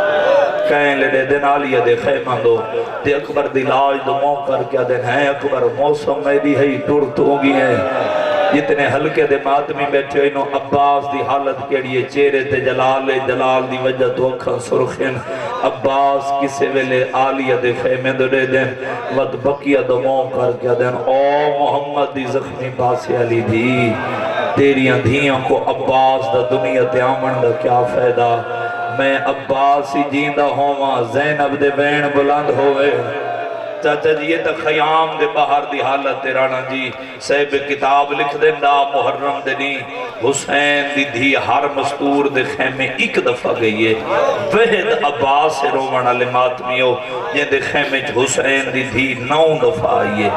کہیں لے دے نالیہ دے خیمہ دو تے اکبر دی لاش دو مو کر کیا دن ہے اکبر موسم میں دی ہے ٹور تو گی ہے جتنے ہلکے دے ماتمی بیٹھے انہوں عباس دی حالت کیڑیے چہرے تے جلال دی وجہ تو اکھاں سرخین عباس کسے ویلے آلیہ دے خیمے دے دن ود بقیہ دو مو کر کیا دن او محمد دی زخمی باسی علی دی تیریاں دھیاں کو عباس دا دنیا تے آمن دا کیا فائدہ میں عباس ہی جیندہ ہوں زینب دے بین بلند ہوئے چاچا جی یہ تا خیام دے باہر دی حالت رانا جی صاحب کتاب لکھ دیندہ محرم دے نہیں حسین دی دھی ہر مستور دے خیمے ایک دفعہ گئی ہے وحد عباس سے رومن علی ماتمیوں یہ دے خیمے حسین دی دھی 9 دفعہ آئی ہے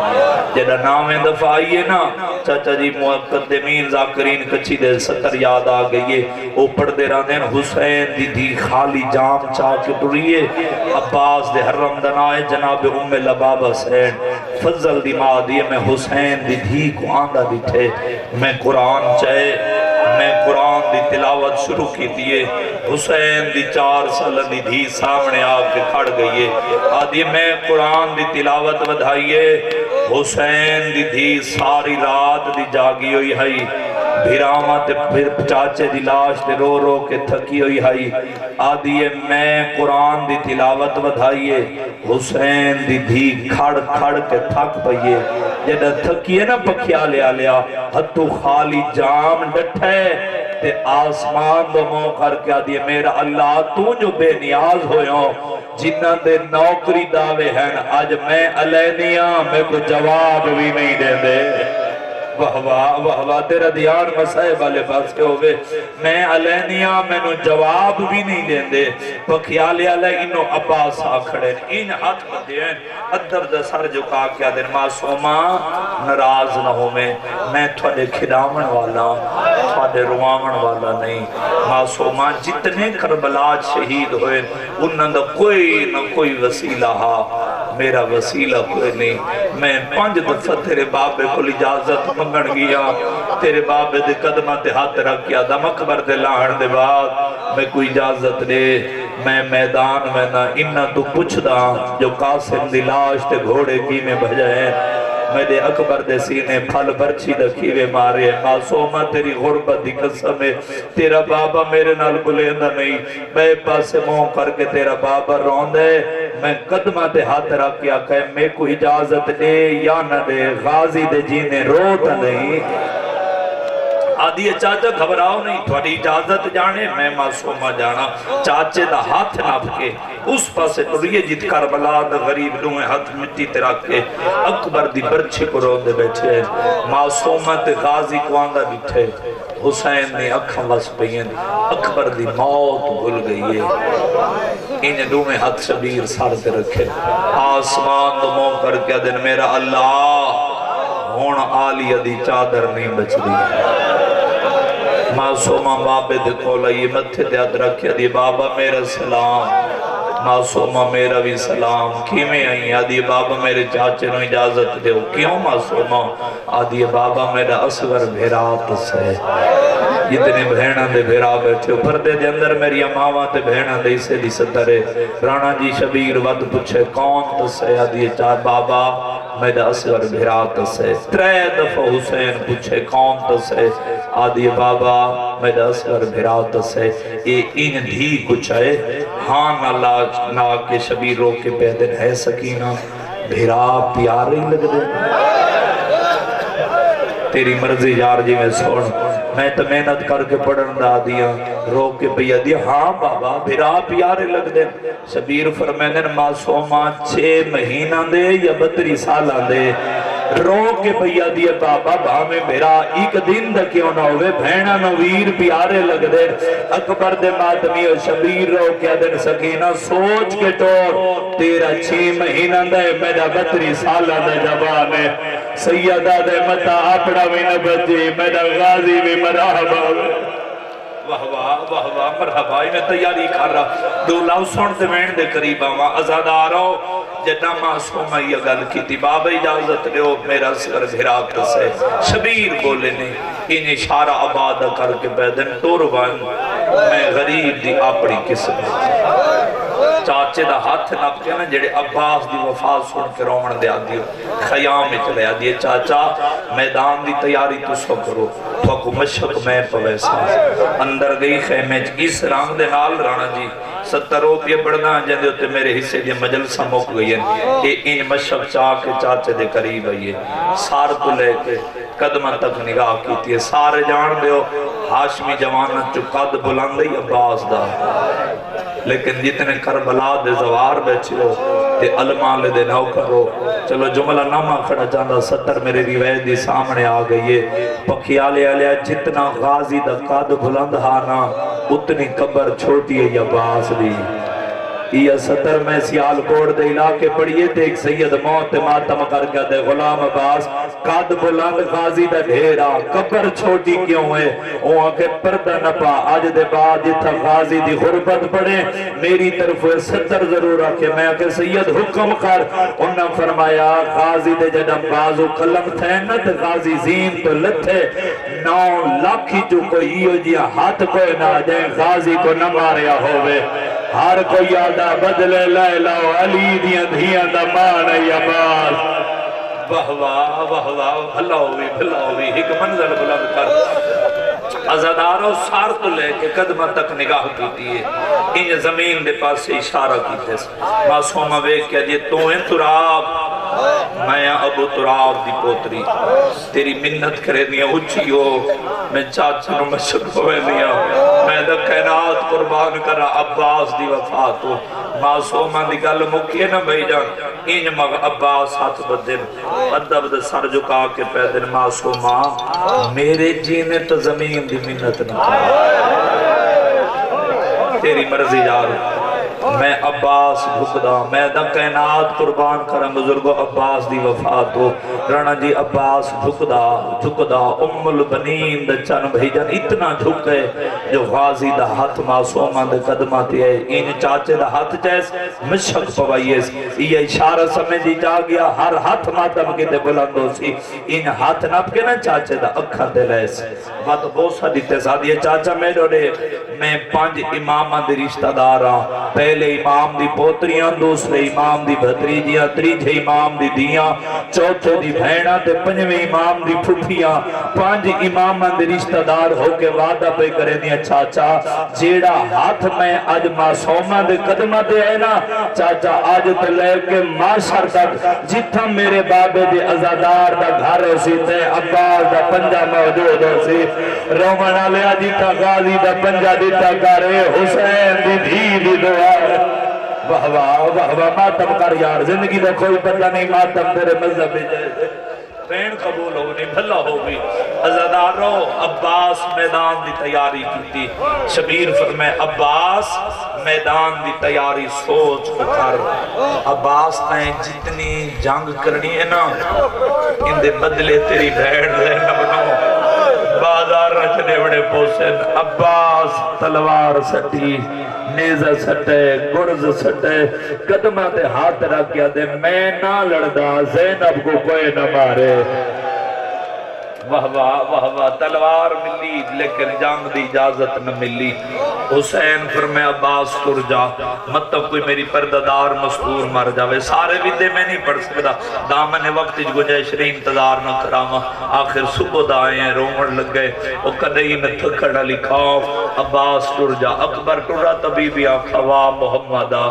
جدہ 9 دفعہ آئی ہے نا چاچا جی مقدمین ذاکرین کچھی دے 70 یاد آ گئی ہے اوپر دے راندین حسین دی دھی خالی جام چاہ کے ٹریے عباس دے حرم دنائے جناب ام لباب حسین فضل دی ماں دیئے میں حسین دی دھی کو آندہ بیٹھے میں قرآن دی تلاوت شروع کی دیئے حسین دی 4 سال دی دھی سامنے آ کے کھڑ گئی ہے آدھی میں قرآن دی تلاوت ودھائیے حسین دی دھی ساری رات دی جاگی ہوئی ہے بھیراما تے پھر چاچے دی لاش تے رو رو کے تھکی ہوئی ہے آدھی میں قرآن دی تلاوت ودھائیے حسین دی دھی کھڑ کھڑ کے تھک پئیے جدہ تھکیے نا پکھیا لیا لیا ہتھو خالی جام ڈٹھے تے آسمان دو مو کر کے آدھی میرا اللہ تو جو بے نیاز ہوئے جنہ دے نوکری دعوے ہیں آج میں علینیاں میں کو جواب بھی نہیں دے دے واہ واہ تیرا دیار مسائے والے پاس کے ہوئے میں علینیاں میں نو جواب بھی نہیں دیں دے پکھیالے علیہ انہوں عباس آکھڑے ان ہاتھ بندے ہیں ادھر دا سر جھکا کیا دن معصومہ ناراض نہ ہو میں تھوڑے کھدامن والا تھوڑے روامن والا نہیں معصومہ جتنے کربلا شہید ہوئے انہوں دا کوئی نہ کوئی وسیلہ ہا میرا وسیلہ کوئی نہیں میں 5 دفعہ تیرے بابے کو اجازت منگن گیا تیرے بابے دے قدمہ تے ہاتھ رکھ کیا دا مقبر دے لاہن دے بعد میں کوئی اجازت دے میں میدان میں نہ انہ تو پوچھ دا جو قاسم دی لاش تے گھوڑے کی میں بھجائے میرے اکبر دے سینے پھل برچی دکھیوے مارے معصومہ تیری غربت دی قسم ہے تیرا بابا میرے نال بلیندہ نہیں میں پاسے موں کر کے تیرا بابا روندے میں قدمہ تے ہاتھ رکھ کیا کہ میں کو اجازت دے یا نہ دے غازی دے جینے روتا نہیں آدھی چاچا گھبراؤ نہیں تھوڑی اجازت جانے میں معصومہ جانا چاچے دا ہاتھ ناپ کے اس پاسے ٹریے جت کربلا دا غریب لوہیں ہاتھ مٹی تے رکھ کے اکبر دی برچے کو روندے بیٹھے معصومہ تے غازی کو آندہ بیٹھے حسین نے اکھاں وس پہین اکبر دی موت بھول گئی ہے انہیں لوہیں ہاتھ شبیر سار دے رکھے آسمان دو مو کر کے دن میرا اللہ ہون آلی دی چادر نہیں بچ دی معصومہ بابے دے کھولا یہ متھے دے اد رکھیا دی بابا میرا سلام معصومہ میرا بھی سلام کیمیں آئی آدھی بابا میرے چاچے نو اجازت دے کیوں معصومہ آدھی بابا میرا اصغر بھیرات سے جتنے بہنہ دے بھیرا بیٹھے پردے دے اندر میری اماوہ تے بہنہ دے اسے دی سترے رانا جی شبیر ود پچھے کون تسے آدھی چاہ بابا میرا اصغر بھیرات سے 3 دفعہ حسین پچھے کون تسے آدھی بابا میرا اصغر بھیرات سے ان دھی کچھ ہے ہاں اللہ نا کے شبیر رو کے پیدن ہے سکینہ بھیرا پیارے لگ دے تیری مرضی یار جی میں سوڑ میں تو محنت کر کے پڑھن دا دیا رو کے پیا دیا ہاں بابا بھیرا پیارے لگ دے شبیر فرمیدن معصومہ 6 مہینہ دے یا 32 سالہ دے رو کے پیا دیا بابا بھامے میرا ایک دن دا کیوں نہ ہوئے بھینہ نویر پیارے لگ دے اکبر دے ماتمی اور شبیر رو کیا دن سکینہ سوچ کے ٹور تیرا 6 مہینہ دے میرا 32 سالہ دے جوانے سیدہ دے متا اپڑا بھی نہ بچی میرا غازی بھی مرحبا واہ واہ مرحبا میں تیاری کر رہا دو لاؤ سن دے مین دے قریب آواں ازاد آ رہا ہو جدہ معصومہ یہ گل کی تھی بابا اجازت لے ہو میرا سر بھیرات سے شبیر بولے نے ان اشارہ آبادہ کر کے بیدن ٹوربان میں غریب دی اپنی قسم چاچے دا ہاتھ نپ کے نا جڑے عباس دی وفات سن کے رومن دے آدھی خیام چلے آدھی چاچا میدان دی تیاری تو سو کرو تو کو مشق میں پویسا اندر گئی خیمے اس رنگ دے نال رانا جی 70 روپیے بڑھنا جن دیوتے میرے حصے دی مجلسہ موک گئی ہیں ان مشق چاہ کے چاچے دے قریب آئیے سار تو لے کے قدمہ تک نگاہ کی تھی سارے جان دیو ہاشمی جوانت جو قد بلندی عباس دا لیکن جتنے کربلا دے زوار بیچے ہو تے علماء لے دے نو کرو چلو جملہ نامہ کھڑا جاندہ 70 میرے روایت دی سامنے آ گئی ہے پکھیالے علیہ جتنا غازی دا قد بلند ہانا اتنی قبر چھوٹی ہے عباس دی یہ 70 میں سیالکوٹ دے علاقے پڑھئے تھے ایک سید موت ماتم کر کے دے غلام عباس قد بلند غازی دا ڈھیرا قبر چھوٹی کیوں ہے وہاں کے پردہ نپا آج دے بعد جتھا غازی دی غربت پڑے میری طرف 70 ضرور رکھے میں کہ سید حکم کر انہاں فرمایا غازی دے جدم بازو قلم تھے نت غازی زین تو لتھے 9 لاکھی جو کوئی یہ جیا ہاتھ کوئی نہ جائے غازی کو نہ ماریا ہوئے ہر کوئی یادہ بدلے لیلہ و علی دیاں دھیاں دا مانا یا باز واہ واہ واہ واہ بھلا ہوئی ایک منظر بلند کر ازاداروں سار تو لے کے قدمہ تک نگاہ کیتی ہے ان زمین دے پاس سے اشارہ کیتے ہیں معصومہ بیک کیا جے تو ہیں تراب میں ابو تراب دی پوتری تیری منت کرے دیا اچھی ہو میں چاچا نو مشک ہوئے دیا میں دا کائنات قربان کرا عباس دی وفات ہو معصومہ دی گل مکیے نہ بھائی جان ان مغ عباس ہاتھ بدن ادب دا سر جھکا کے پیدن معصومہ میرے جینے تو زمین دی منت نہ تیری مرضی جارو میں عباس بھکدا میں دا کائنات قربان کرم بزرگو عباس دی وفات ہو رانا جی عباس جھکدا ام البنین دا چن بھیجن اتنا جھکے جو غازی دا ہاتھ معصومہ دا قدمہ تے ان چاچے دا ہاتھ جیس مشک پوائیس یہ اشارہ سمجھی جا گیا ہر ہاتھ ماتم کے دے بلندو سی ان ہاتھ نپ کے نا چاچے دا اکھا دے لیس بات بہت سا دیتے ساتھ یہ چاچا میرے رے میں 5 امامہ دی رشتہ دارا پہلے امام دی پوتریاں دوسرے امام دی بھتریجیاں تریجے امام دی دیاں چوتھے دی بھینہ تے 5ویں امام دی پھپھیاں 5 امام دی رشتہ دار ہو کے وعدہ پہ کرے دیا چاچا جیڑا ہاتھ میں آج معصومہ دے قدمہ دے ہے نا چاچا آج تے لے کے معاشر تک جتھا میرے بابے دے ازادار دا گھر ہو سی تے عباس دا پنجہ موجود ہو سی رومنہ لیا جیتا غازی دا پنجہ دیتا کرے حسین دی دی دعا واہ واہ ماتم کر یار زندگی دا کوئی پتہ نہیں ماتم تیرے مذہب جائے پین قبول ہو نہیں بھلا ہوگی ازادارو عباس میدان دی تیاری کی تھی شبیر فرمائے عباس میدان دی تیاری سوچ کر عباس تائیں جتنی جنگ کرنی ہے نا ان دے بدلے تیری بھیڑ دے نہ بناؤ بازار رچنے بڑے پوسن عباس تلوار سٹی نیزہ سٹے گرز سٹے قدمہ تے ہاتھ رکھیا دے میں نہ لڑدا زینب کو کوئی نہ مارے واہ واہ تلوار ملی لیکن جنگ دی اجازت نہ ملی حسین فرمائے عباس تر جا مطلب کوئی میری پرددار مستور مر جاوے سارے بھی میں نہیں پڑھ سکتا دامن وقت گنجائش رہی انتظار نہ کراما آخر صبح دا آئے ہیں رومن لگ گئے وہ کدئی میں تھکڑا لکھاؤ عباس تر جا اکبر ٹرہ طبیبی آکھا واہ محمدہ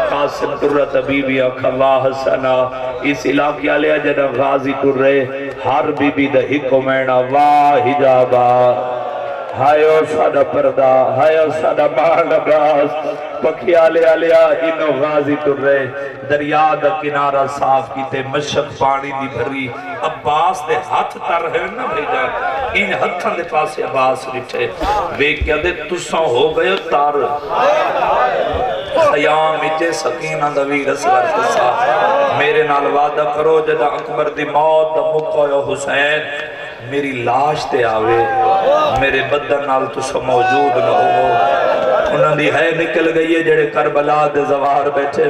قاسم ٹرہ طبیبی آکھا واہ حسنہ اس علاقے علیہ جنہ غازی ٹر رہے ہر بی بی دا ہکو مینا واہ حجابا ہائیو سادہ پردہ ہائیو سادہ مال عباس پکھی آلے انو غازی ٹر رہے دریا دا کنارہ صاف کیتے مشک پانی دی بھری عباس دے ہاتھ تر ہے نا بھیجا ان ہتھاں دے پاس عباس رٹھے وے کیا دے تساں ہو گئے تار خیام اچے سکینہ دوی رسول کسا میرے نال وعدہ کرو جدہ اکبر دی موت دا مکویو حسین میری لاش تے آوے میرے بدن نال تسا موجود نہ ہو انہوں دی ہے نکل گئی ہے جڑے کربلا دے زوار بیٹھے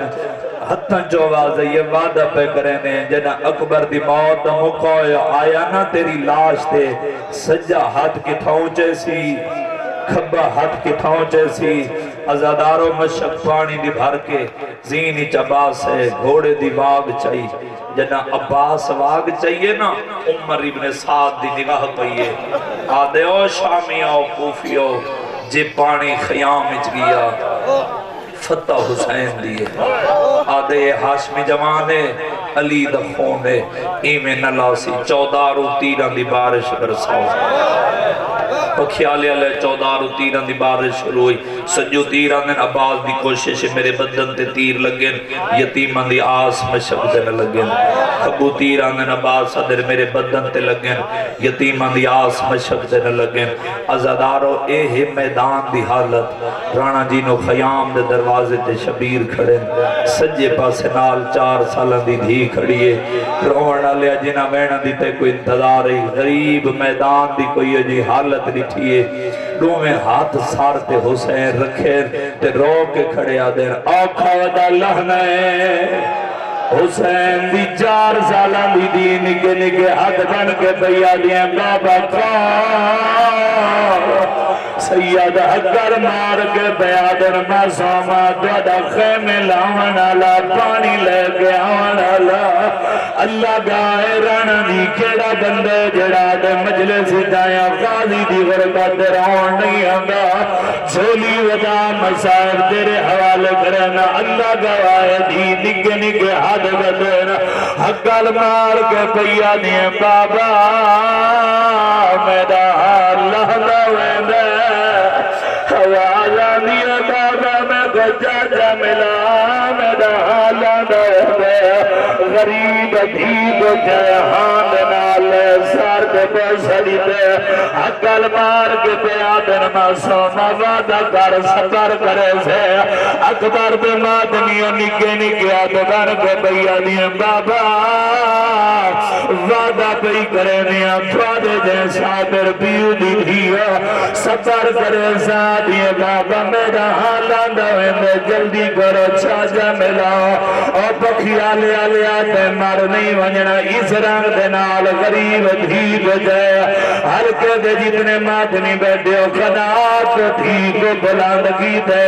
ہتھاں جو واضح یہ وعدہ پہ کرنے جنہ اکبر دی موت دا مکویو آیا نا تیری لاش تے سجا ہاتھ کی تھاؤں سی کھبا ہاتھ کی تھاؤں جیسی ازادارو مشک پانی دی بھر کے زینی چباس ہے گھوڑے دی واگ چاہی جنہ عباس واگ چاہیے نا عمر ابن سعد دی نگاہ پئیے آدھے او شامی او کوفی او جے پانی خیام اچ گیا فتح حسین دیئے آدھے ہاشمی جوانے علی دخونے ایمیں نلاسی 14 رو تیران دی بارش برساؤ پکھیالے علیہ 14 تیران دی بارش شروع ہوئی سجو تیران دن عباس دی کوشش میرے بدن تے تیر لگن یتیمان دی آس مشک دن لگن ابو تیران دن عباس صدر میرے بدن تے لگن یتیمان دی آس مشک دن لگن ازادارو اے ہی میدان دی حالت رانا جینو خیام دے دروازے تے شبیر کھڑن سجے پاس نال 4 سالہ دی دھی کھڑیے رونا لیا جنہ وینا دی تے کوئی انتظار ہی غریب میدان دی کوئی جی حالت لٹھیے دو میں ہاتھ سارتے حسین رکھے تے رو کے کھڑے آدھیں آقا ودا لہنے حسین دی 4 سالہ دی دی نکے نکے حد بن کے بھیا دیں بابا سید حقر مار کے بیادر مساما دوڑا خیمے لاؤن آلا پانی لے کے آؤن آلا اللہ گائے رانا دی کیڑا بندے جڑا دے مجلس جایا غازی دی غربت راؤن نہیں آنگا جھولی ودا مسائب تیرے حوالے کرنا اللہ گائے دی نگے نگے حد بدنا حقر مار کے پیا دیں بابا میرا اللہ دوے آوازہ دیا بابا میں گجا جا ملا میرا حالا دے غریب دھیب جہان نال سار دے بسری دے عقل مار کے پیادن معصوم وعدہ کر سفر کرے سے اکبر دے مادنیوں نکے نکے آدھان کے بھیا دیا بابا وعدہ پہی کرے نیا تھوڑے جیسا در بیو دی دیا سفر کرے سا دیا بابا میرا حالان دوے میں جلدی کرو چھاجا ملا اور پکھیا لیا لیا تے مر نہیں ونجنا اس رنگ دنال غریب دھیب جائے ہلکے دے جتنے ماتنی بیٹھے ہو خنات دھیب بلاند کی دے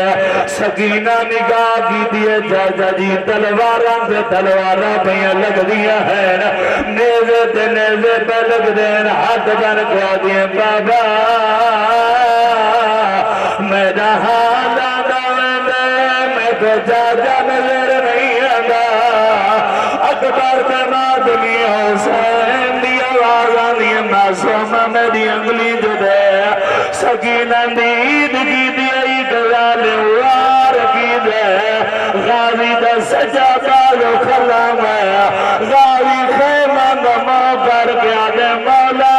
سکینہ نگاہ کی دیئے جاجا جی تلواران سے تلواران پہیاں لگ دیا ہے نیزے تے نیزے پہ لگ دین ہاتھ بن کو دیئے بابا میرا حالا دوے میں تو جاجا نظر نہیں آگا اکبر میں مادنی حسین دی آوازہ دی معصومہ میں دی انگلی جو دے سکینہ دید کی دی گزال وار کی دے غازی دا سجا بالو خلام ہے غازی خیمہ نمو کر گیا دے مولا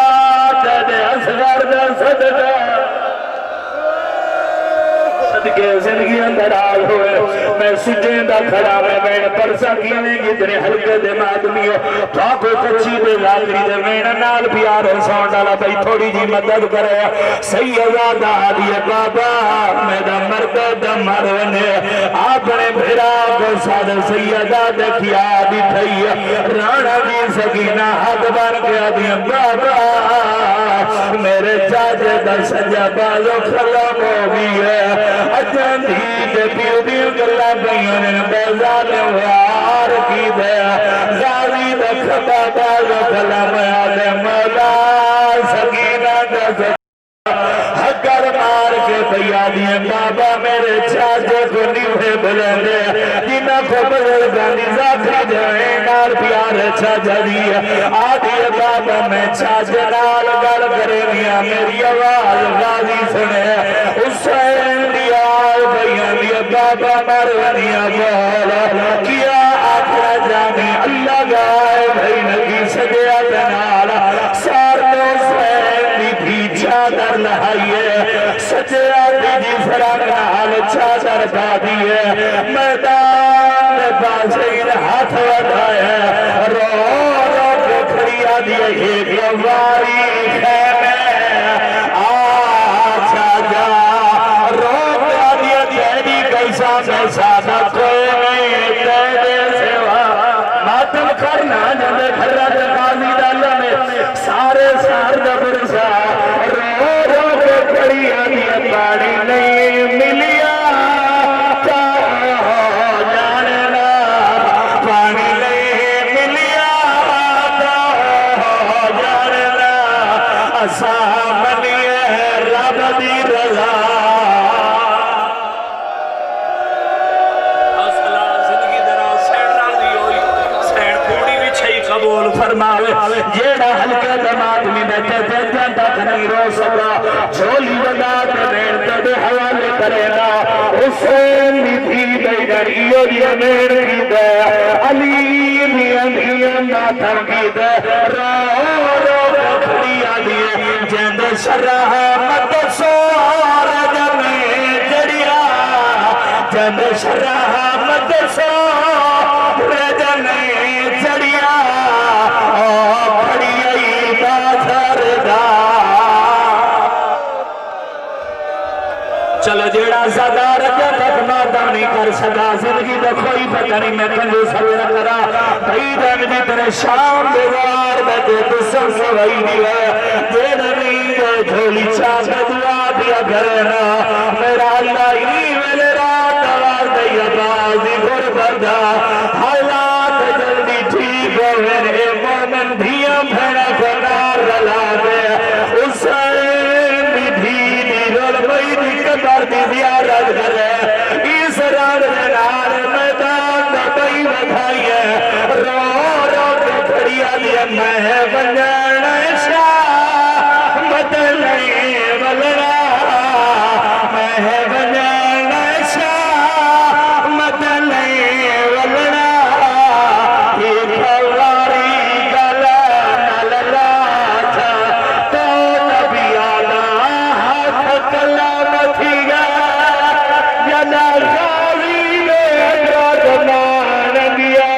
دے اصغر دے صدقہ کے زندگی اندراز ہوئے میں سجین دا کھڑا میں میں پرسا کینے گتنے حلقے دے مادمیوں تھاکو کچھی دے لاغری دے میں نال پیار سون ڈالا بھئی تھوڑی جی مدد کرے سیدہ آدھی بابا میں دا مرد دا مرونے آپنے بھرا کو ساد سیدہ دکھیا دی تھئی رانا جی سکینہ حد بار کے آدھی بابا میرے چاچے دا سجا بازو خلام ہو گئی ہے اچھان دید پیو دیو گلہ بیان بیزال وار کی دے غازی دا خطا بازو خلام آدھے مولا سکینہ دا سجا حقر مار کے بیانیے بابا میرے چاچے کو نیوے بلندے جنہ کو بزرگانی زاکھا جائیں نار پیار چاچا دیا آدھے بابا میں چاچے نال گل کرے نیا میری آواز غازی سنے حسین دیا بیانیے بابا مرونیا بولا کیا آخرا جانے اللہ گائے بھئی نگی سجیا تنالا سارتو سین دی بھی چادر لہائیے سجیا دی فرق نال چادر بادیے میدان بازین ہاتھ ودھائے رو رو کے کھڑی آدھیے ایک واری خیمے آچھا جا رو کے آدھیے تیری کیسا میں سادہ کوئی نہیں تیرے سوا ماتم کرنا جب گھرات غازی ڈالا میں سارے سار دبرسا رو رو کے کھڑی آدھیے پاڑی نہیں ملیا قبول فرماوے جیڑا حلقے دماغ میں بیٹھے تھے جانتا نہیں رو سکا جھولی بدا کے بیٹھتے دے حوالے کرے گا حسین بھی دے گریو دیا میر کی دے علی دیا ناتھر کی دے رو رو کھڑیا دیے جند شرح مت سوار جمیں جڑیا جند شرح مت سوار جمیں جڑیا کھڑیائی بازار دا چلو جیڑا زدار جب مادہ نہیں کر سکا زندگی دا کوئی پتہ نہیں میں کنجو سویر کرا بھائی دن بھی تیرے شام دیوار بیٹے بسر سوائی دیا دینا نہیں گئے جھولی چاہ دعا دیا گھرنا میرا اللہ ہی میرے رات آواز دیا بازی غربت حالات جلدی ٹھیک ہو میرے مومن دھیاں بھیڑا کنار رلا دے حسین بھی دھی رول بھائی دی کبار دی زیارت کرے اس رات جنار میدان دا بھائی بدھائی ہے رو رو کے کھڑیا دیا میں بنجان شاہ بدلے بلنا میں بنجان شاہ بدلے بلنا یہ پھواری گلا نللا تھا تو نبی آنا ہاتھ کلام تھی گا جنا غازی میں گردمان گیا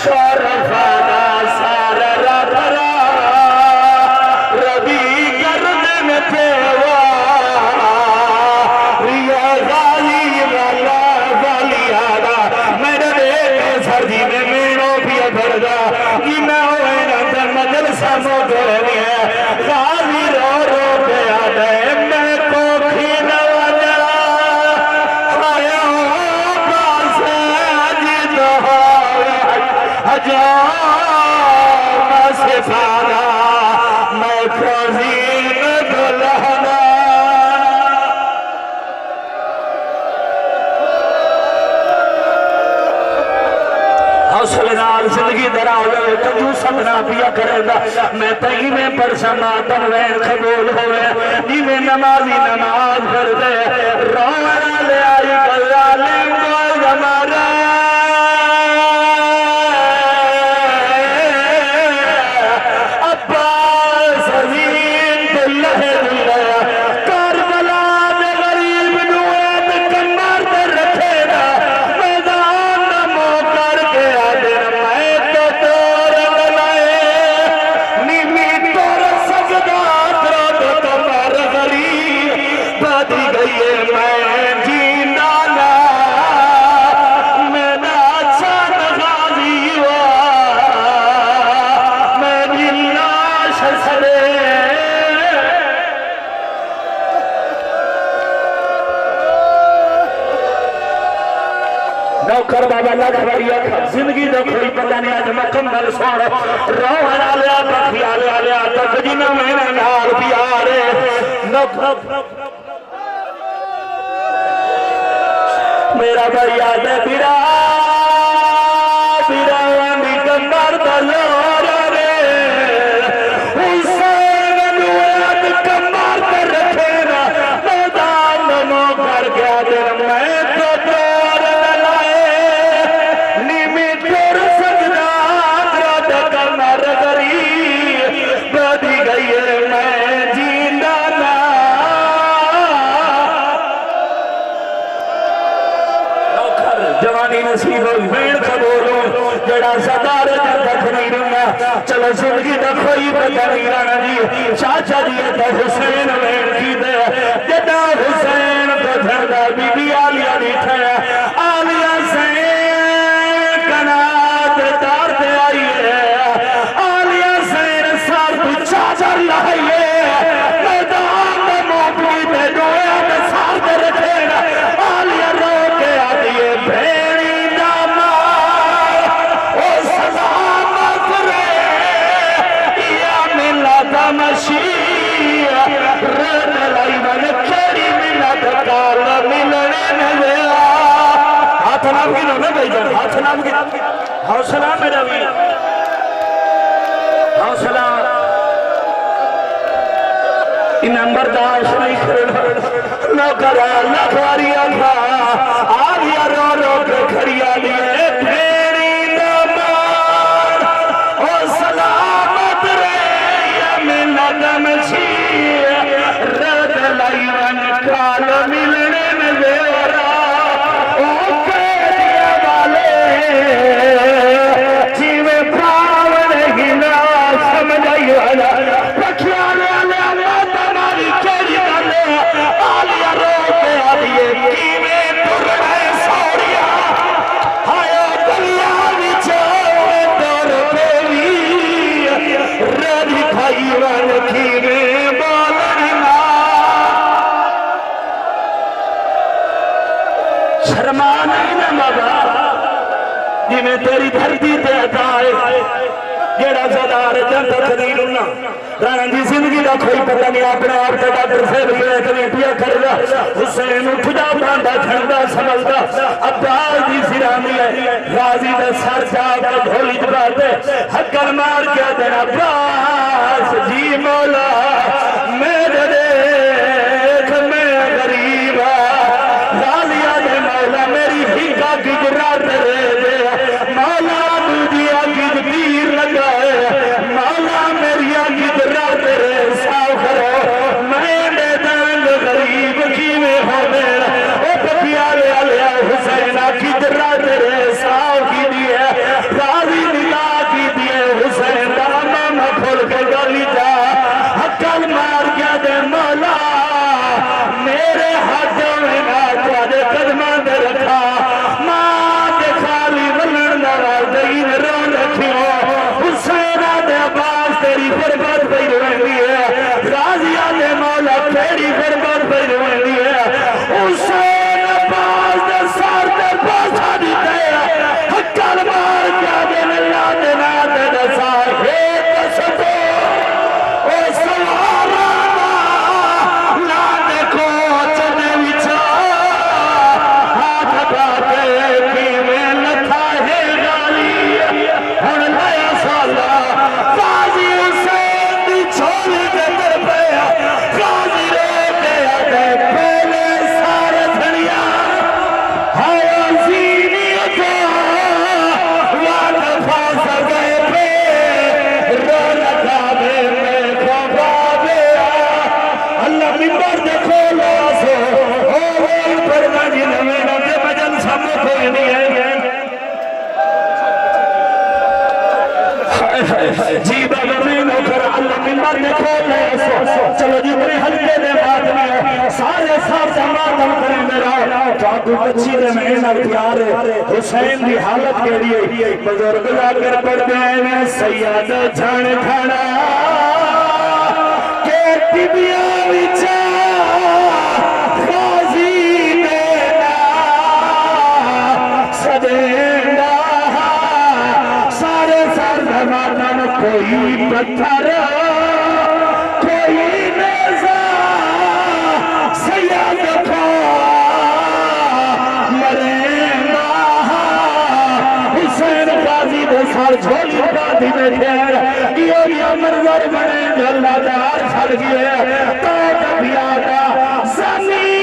شرفانا سار رکھرا ربی گردن تیوا ریا غازی والا والی آدھا میرے بیٹے سردی میں میروں بھی بھرگا کہ میں ہوئے نہ مجلسہ موجود ہے غازی رو رو کے آدھے میں کو کھینوانا آیا پاس جد حجام سے پانا میں خوزین دلہنا حوصلے نال زندگی درا ہوئے کنجو سپنا پیا کرے گا میں تہی میں پرسنا تنوین قبول ہوئے جی میں نمازی نماز کر دے رونا لے آئی کلالیں کو ہمارا عباس عظیم دلہ دلہ کربلا میں غریب نوید کمار در رکھے گا میدان نمو کر کے آدھر میں تو دور بلائے نیمی دور سجدات را تو کمار غریب بادی گئی ہے میں جینا نا میں ناچا نغازی ہوا میں جلاش سرے نوکر بابا لگا بڑیا زندگی دا کوئی پتہ نہیں آج مکمل سوڑا روحنا لیا تخیا لیا تک جنہ میں نے نال پیارے نوکر میرا بھائی آدھے بیرا بیرا وانی کمبر دلور رے حسین نوید کمبر در رکھینا میدان نمو کر گیا دن میں تو دور للائے نیمی دور سجدات را دکمر غریب بدی گئی ہے میں جینا نا جوانی نصیب ہوئی بین قبولوں جڑا صدار تک نہیں رہنا چلو زندگی دا کوئی پتہ نہیں رہنا جی چاچا دیتا حسین بین کی دے جدا حسین کو دھردہ بی بی آلیہ بیٹھا ہے آلیہ سین کنات دار دے آئی ہے آلیہ سین سار تو چاچا لائی ہے میدان میں موبلی میں رویا میں سار دے رکھے گا آلیہ رو کے آدھی ہے بھیڑی دامار او سلامت رے یا ملا دمشیر رن لائی من کھڑی ملا دکال ملنے نویا ہاتھ نام کی نونا بھائی جان ہاتھ نام کی حوصلہ میرا بھی حوصلہ انہاں برداشت نہیں کرنا نوکرا لکھواری آگیا رو رو کے کھڑیا لیے پھیری نمان او سلامت رے یمین لگم چھیے رد لائیون کال ملنے میں زیورا او پیدیا والے جیوے پاون ہنا سمجھائی والا پکھیانے آلے اللہ تمہاری کیری والے آلیا رو کے آلیے کیوے پر ہے سوریا ہایا دلیا وچاوے دور پیوی ردی کھائیوان کیوے بولنا شرما نہیں نہ مگا جی میں تیری دھرتی تے عطائے جیڑا زدار جن تقدیر اللہ رانا جی زندگی دا کوئی پتہ نہیں اپنے آپ تے ڈاکٹر سے بھی اتنی پیا کر رہا حسین اٹھ جا باندھا کھنڈا سمجھدا عباس دی سرامی ہے غازی دا سر جا کے ڈھولی جباتے حقل مار کے دن عباس جی مولا میرے دیکھ میں غریب غازیہ دے مولا میری ہنگا کی جرات رے دے مولا دودیا کی جبیر لگائے مولا میری آگی درات رے ساو کرو میں دنگ غریب کیوے ہو میرا او پکیالے آلیا حسین آگی درات رے ساو کی دیئے راضی نلا کی دیئے حسین داما کھول کے گالی جا حقل مار کیا دے مولا میرے ہاتھوں میں ناچا دے قدمان دے رکھا ماں دے خالی ولن نواز دین رون رکھیوں حسین دے عباس تیری فربت پہ روندی ہے راضیہ دے مولا تیری فربت پہ روندی ہے حسین عباس دے سار دے پاسا دی دے حقل مار کیا دے اللہ دے نادے دے ساہے دستو او سوارانا نادے کو چنے وچا ہاتھ پاتے کیوے لکھا ہے گالی ہن لایا سالا غازی حسین دی چھوڑی دے در پیا غازی رے گیا دے پہلے سارے دھنیا ہایا زینی اجا وعد فاس گئے پہ رو لگا دے میں خوابا بیا اللہ ممبر دے کھولا سو ہوئی پر مجھے نوینا دے مجل سامنے کوئی نہیں ہے جی بابا میں نوکر اللہ ممبر نے کھول لے سو چلو جی میرے حلقے دے بات میں سارے ساتھ ماتم کریں میرا چاکو بچی دے میں نر پیار حسین دی حالت کے لیے بزرگ لا کر پڑھ گئے میں سید جھان کھانا کہ ٹبیا وچا غازی دینا سدیندا سارے سر دھماتن کوئی پتھر کوئی نیزہ سید کو مریندا حسین غازی دے سار جھولی باندھی میں پھیر یہ منظر بنے جلدار چھڑ گئے تو کبھی آتا زمین